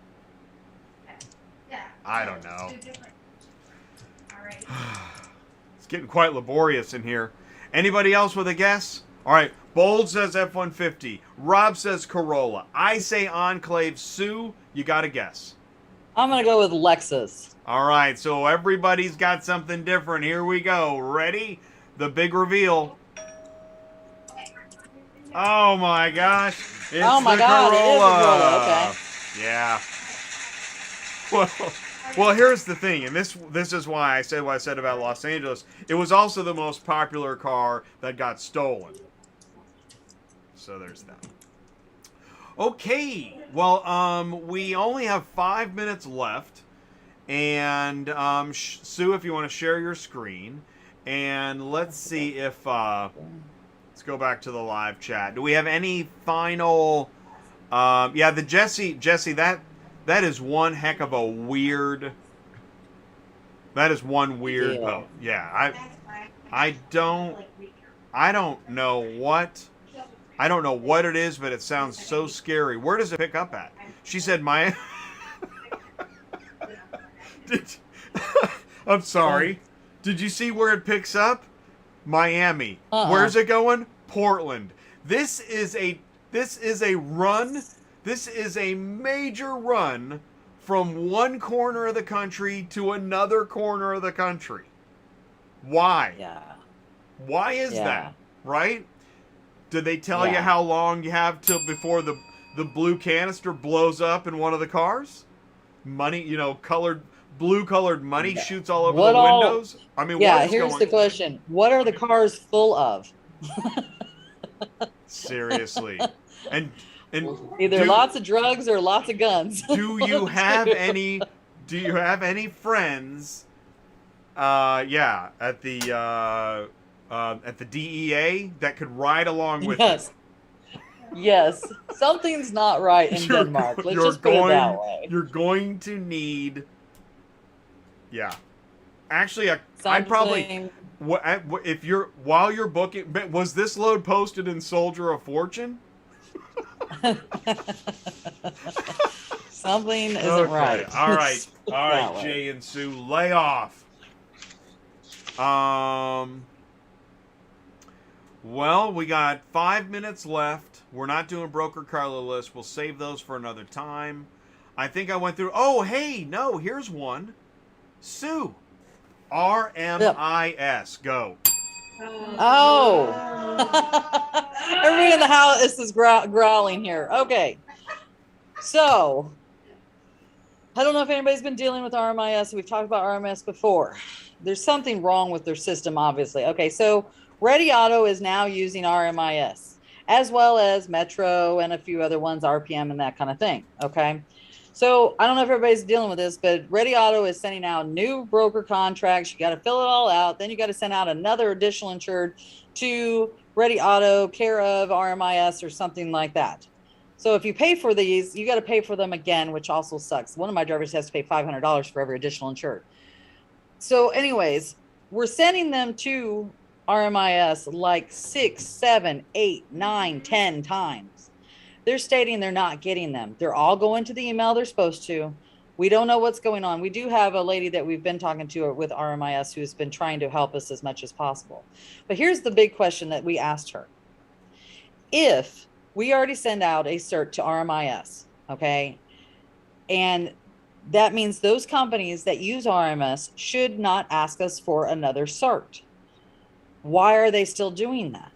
I don't know. It's getting quite laborious in here. Anybody else with a guess? All right. Bold says F-150. Rob says Corolla. I say Enclave. Sue, you got to guess. I'm going to go with Lexus. All right. So everybody's got something different. Here we go. Ready? The big reveal. Oh my gosh! It's the Corolla. It is a Corolla. Okay. Yeah. Well, here's the thing, and this is why I said what I said about Los Angeles. It was also the most popular car that got stolen. So there's that. Okay. Well, we only have 5 minutes left, and Sue, if you want to share your screen, and let's see if. Let's go back to the live chat. Do we have any final? Yeah, the Jesse, that is one heck of a weird. That is one weird. Yeah. Oh, yeah. I don't know what. I don't know what it is, but it sounds so scary. Where does it pick up at? She said, "My." I'm sorry. Did you see where it picks up? Miami. Where's it going? Portland. This is a run. This is a major run from one corner of the country to another corner of the country. Why? Yeah. Why is that? Right? Did they tell you Yeah. how long you have till before the blue canister blows up in one of the cars? Money, blue colored money shoots all over the windows. I mean, Yeah, what is here's going the question. What are the cars full of? Seriously. And either lots of drugs or lots of guns. Do you have any friends at the DEA that could ride along with Yes. Yes. Something's not right in Denmark. Let's just put it that way. You're going to need. Yeah. Actually, I'd probably. If while you're booking, was this load posted in Soldier of Fortune? Something isn't right. All right, Jay and Sue, lay off. Well, we got 5 minutes left. We're not doing broker Carla list. We'll save those for another time. I think I went through. Oh, hey, no, here's one. Sue, RMIS, go. Oh. Everybody in the house is growling here. Okay. So, I don't know if anybody's been dealing with RMIS. We've talked about RMIS before. There's something wrong with their system, obviously. Okay, so Ready Auto is now using RMIS, as well as Metro and a few other ones, RPM and that kind of thing. Okay. So I don't know if everybody's dealing with this, but Ready Auto is sending out new broker contracts. You got to fill it all out. Then you got to send out another additional insured to Ready Auto, care of RMIS or something like that. So if you pay for these, you got to pay for them again, which also sucks. One of my drivers has to pay $500 for every additional insured. So anyways, we're sending them to RMIS like 6, 7, 8, 9, 10 times. They're stating they're not getting them. They're all going to the email they're supposed to. We don't know what's going on. We do have a lady that we've been talking to with RMIS who's been trying to help us as much as possible. But here's the big question that we asked her. If we already send out a cert to RMIS, okay, and that means those companies that use RMS should not ask us for another cert. Why are they still doing that?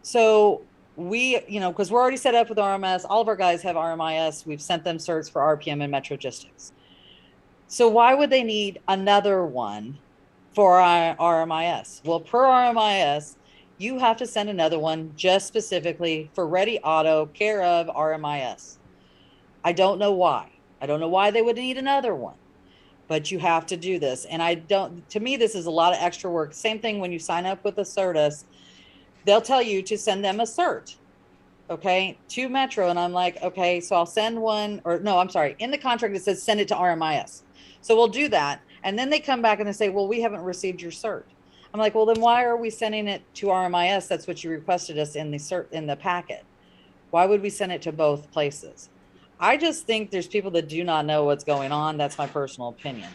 So we, because we're already set up with RMS, all of our guys have RMIS. We've sent them certs for RPM and Metrogistics. So why would they need another one for RMIS? Well, per RMIS, you have to send another one just specifically for Ready Auto, care of RMIS. I don't know why. I don't know why they would need another one, but you have to do this. And to me, this is a lot of extra work. Same thing when you sign up with a Certus, they'll tell you to send them a cert, okay, to Metro. And I'm like, okay, so I'll send one, or no, I'm sorry. In the contract, it says send it to RMIS. So we'll do that. And then they come back and they say, well, we haven't received your cert. I'm like, well, then why are we sending it to RMIS? That's what you requested us in the cert, in the packet. Why would we send it to both places? I just think there's people that do not know what's going on. That's my personal opinion.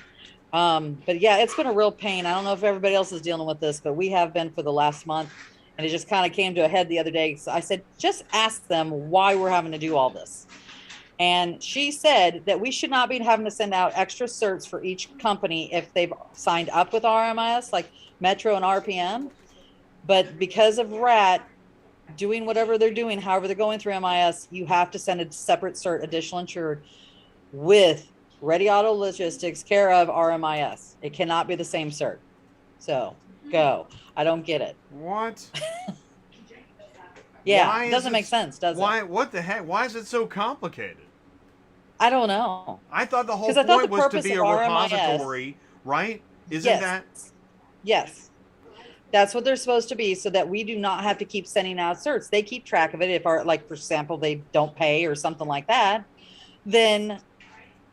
But yeah, it's been a real pain. I don't know if everybody else is dealing with this, but we have been for the last month. And it just kind of came to a head the other day. So I said, just ask them why we're having to do all this. And she said that we should not be having to send out extra certs for each company if they've signed up with RMIS, like Metro and RPM. But because of RAT doing whatever they're doing, however they're going through MIS, you have to send a separate cert, additional insured, with Ready Auto Logistics, care of RMIS. It cannot be the same cert. So go. I don't get it. What? Yeah, it doesn't make sense, does it? Why? What the heck? Why is it so complicated? I don't know. I thought the whole point was to be a repository, right? Isn't that? Yes. That's what they're supposed to be, so that we do not have to keep sending out certs. They keep track of it. If our, like, for example, they don't pay or something like that, then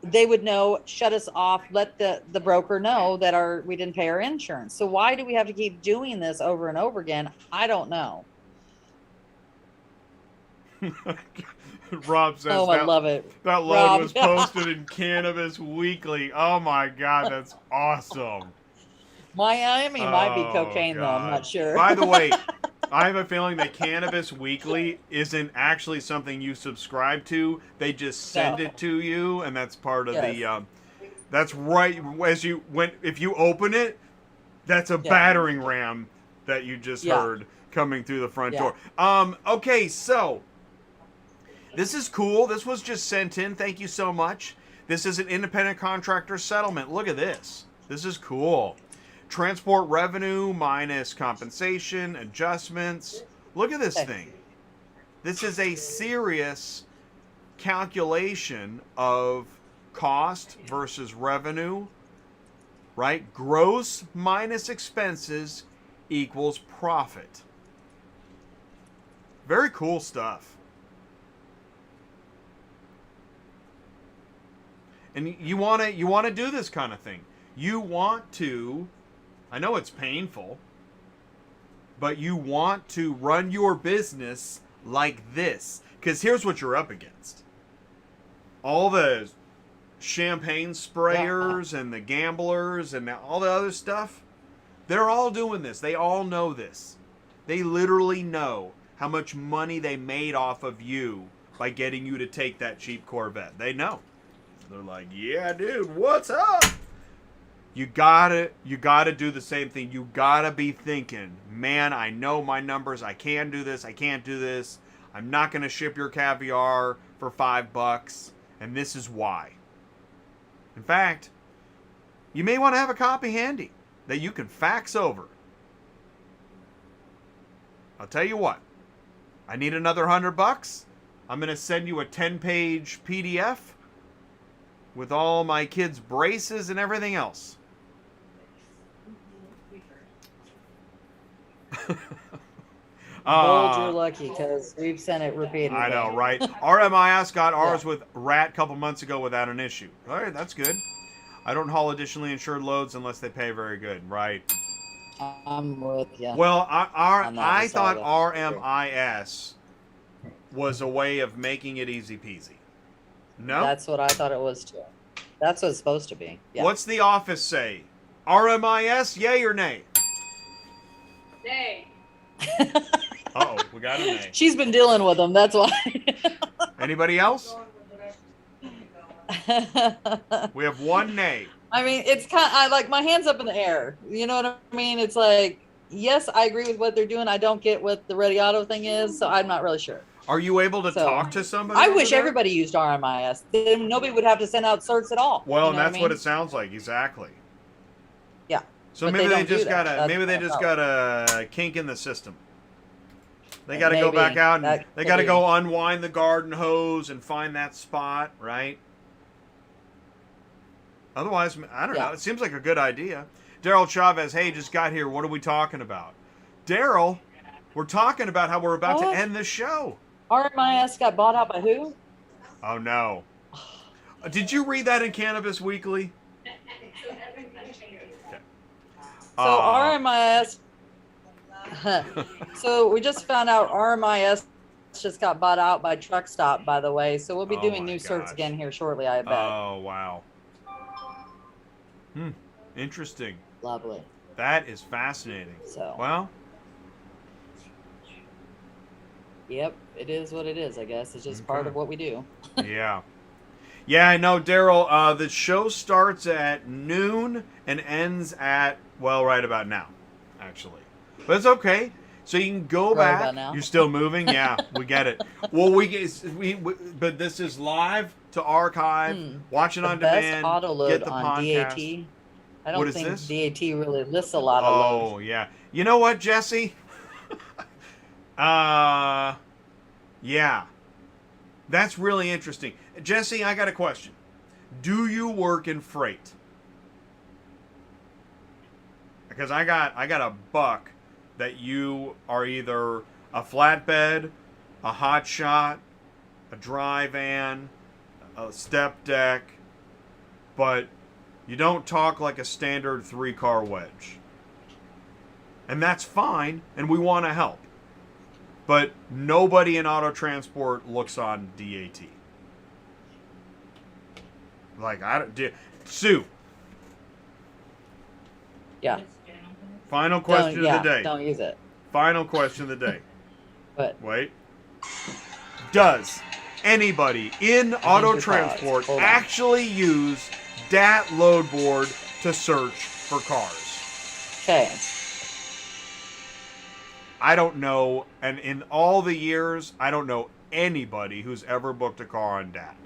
they would know, shut us off, let the broker know that we didn't pay our insurance. So why do we have to keep doing this over and over again? I don't know. Rob says, I love it. That load was posted in Cannabis Weekly. Oh my God, that's awesome. Miami might be cocaine, though. I'm not sure. By the way, I have a feeling that Cannabis Weekly isn't actually something you subscribe to. They just send it to you, and that's part of the. That's right. If you open it, that's a battering ram that you just heard coming through the front door. Okay, so this is cool. This was just sent in. Thank you so much. This is an independent contractor settlement. Look at this. This is cool. transport revenue minus compensation, adjustments. Look at this thing. This is a serious calculation of cost versus revenue, right? Gross minus expenses equals profit. Very cool stuff. And you want to do this kind of thing. You want to, I know it's painful, but you want to run your business like this. Because here's what you're up against. All the champagne sprayers and the gamblers and all the other stuff, they're all doing this. They all know this. They literally know how much money they made off of you by getting you to take that cheap Corvette. They know. They're like, yeah, dude, what's up? You gotta do the same thing. You gotta be thinking, man, I know my numbers. I can do this. I can't do this. I'm not gonna ship your caviar for $5, and this is why. In fact, you may want to have a copy handy that you can fax over. I'll tell you what. I need another $100. I'm gonna send you a 10-page PDF with all my kids' braces and everything else. Bold, you're lucky because we've sent it repeatedly. I know, right? RMIS got ours with RAT a couple months ago without an issue. All right, that's good. I don't haul additionally insured loads unless they pay very good, right? I'm with you. Well, I thought RMIS was a way of making it easy peasy. No? That's what I thought it was too. That's what it's supposed to be. Yeah. What's the office say? RMIS, yay or nay? Nay. Uh-oh, we got a nay. She's been dealing with them, that's why. Anybody else? We have one nay. I mean, it's I like my hands up in the air. You know what I mean? It's like, yes, I agree with what they're doing. I don't get what the Ready Auto thing is, so I'm not really sure. Are you able to talk to somebody? I wish everybody used RMIS. Then nobody would have to send out certs at all. Well, and that's what it sounds like, exactly. Yeah. So but maybe they just got a kink in the system. They got to go back out and they got to go unwind the garden hose and find that spot, right? Otherwise, I don't know. It seems like a good idea. Daryl Chavez, hey, just got here. What are we talking about? Daryl, we're talking about how we're about to end the show. RMIS got bought out by who? Oh, no. Did you read that in Cannabis Weekly? So RMIS. So we just found out RMIS just got bought out by Truck Stop, by the way. So we'll be doing new certs again here shortly, I bet. Oh, wow. Interesting. Lovely. That is fascinating. So. Well. Yep, it is what it is, I guess. It's just part of what we do. Yeah. Yeah, I know, Daryl. The show starts at noon and ends at, well, right about now, actually. But it's okay. So you can go back. You're still moving? Yeah, we get it. Well, but this is live to archive, watch it on demand, auto load get the on podcast. DAT. I don't think DAT really lists a lot of loads. Oh, yeah. You know what, Jesse? Yeah. That's really interesting. Jesse, I got a question. Do you work in freight? Because I got a buck that you are either a flatbed, a hot shot, a dry van, a step deck, but you don't talk like a standard 3-car wedge. And that's fine, and we want to help. But nobody in auto transport looks on DAT. Like, Sue. Yeah. Final question of the day. Don't use it. Final question of the day. What? Wait. Does anybody in auto transport actually use DAT load board to search for cars? Okay. I don't know, and in all the years, I don't know anybody who's ever booked a car on DAT.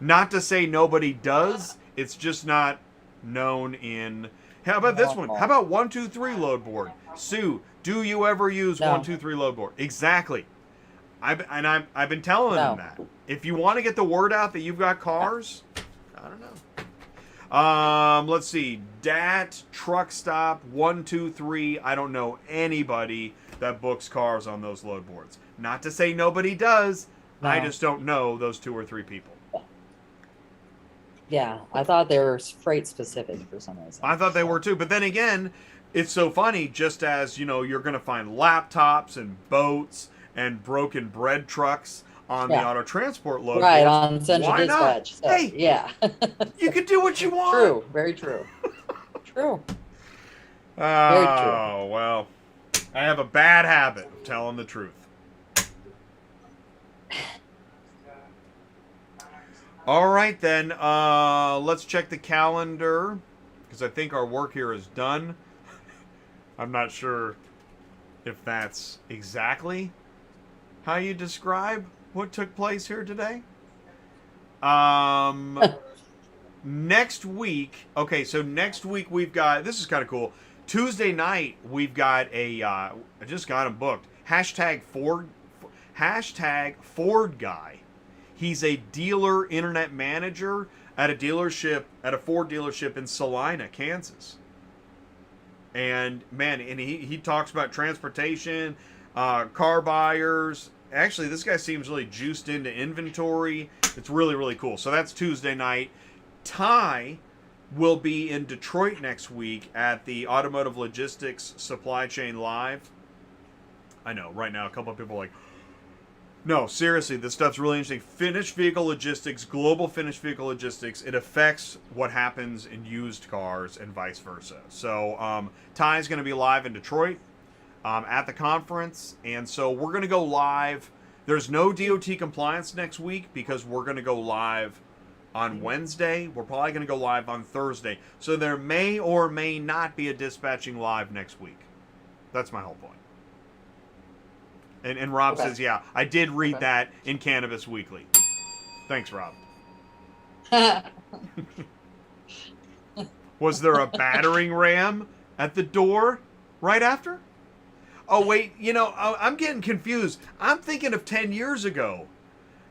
Not to say nobody does, it's just not known in... How about this one? How about 123 load board? Sue, do you ever use 123 load board? Exactly. I've been telling them that. If you want to get the word out that you've got cars, I don't know. Let's see. DAT, Truck Stop, 123. I don't know anybody that books cars on those load boards. Not to say nobody does. No. I just don't know those 2 or 3 people. Yeah, I thought they were freight specific for some reason. I thought they were too. But then again, it's so funny, just as, you're going to find laptops and boats and broken bread trucks on the auto transport load right, boards. on Central Dispatch. So, hey, yeah. you can do what you want. True, very true. True. Very true. Oh, well, I have a bad habit of telling the truth. All right, then. Let's check the calendar, because I think our work here is done. I'm not sure if that's exactly how you describe what took place here today. Next week, okay, so next week we've got, this is kind of cool. Tuesday night, we've got I just got him booked. Hashtag Ford guy. He's a dealer internet manager at a Ford dealership in Salina, Kansas. And man, he talks about transportation, car buyers. Actually, this guy seems really juiced into inventory. It's really, really cool. So that's Tuesday night. Ty will be in Detroit next week at the Automotive Logistics Supply Chain Live. I know, right now a couple of people are like, no, seriously, this stuff's really interesting. Finished vehicle logistics, global finished vehicle logistics. It affects what happens in used cars and vice versa. So Ty's going to be live in Detroit at the conference. And so we're going to go live. There's no DOT compliance next week because we're going to go live on Wednesday. We're probably going to go live on Thursday. So there may or may not be a dispatching live next week. That's my whole point. And Rob says, yeah, I did read that in Cannabis Weekly. Thanks, Rob. Was there a battering ram at the door right after? Oh, wait, I'm getting confused. I'm thinking of 10 years ago.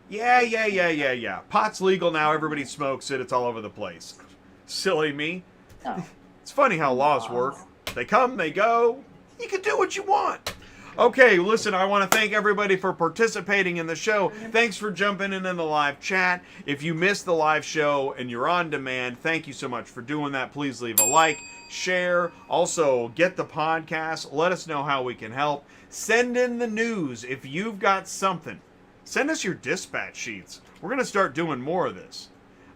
Yeah. Pot's legal now. Everybody smokes it. It's all over the place. Silly me. No. It's funny how laws work. They come, they go. You can do what you want. Okay, listen, I want to thank everybody for participating in the show. Thanks for jumping in the live chat. If you missed the live show and you're on demand, thank you so much for doing that. Please leave a like, share. Also, get the podcast. Let us know how we can help. Send in the news if you've got something. Send us your dispatch sheets. We're going to start doing more of this.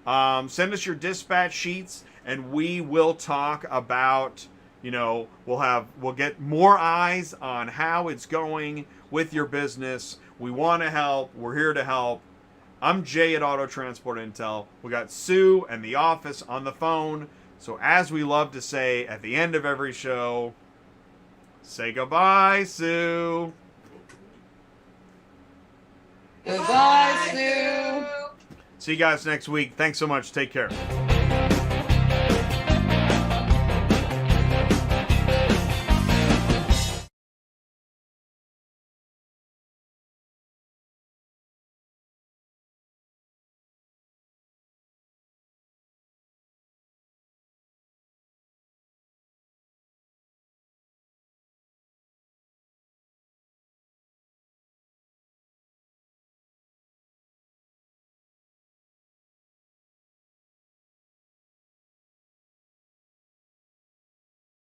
Send us your dispatch sheets, and we will talk about... we'll get more eyes on how it's going with your business. We want to help. We're here to help. I'm Jay at Auto Transport Intel. We got Sue and the office on the phone. So as we love to say at the end of every show, say goodbye, Sue. Goodbye, Sue. See you guys next week. Thanks so much. Take care.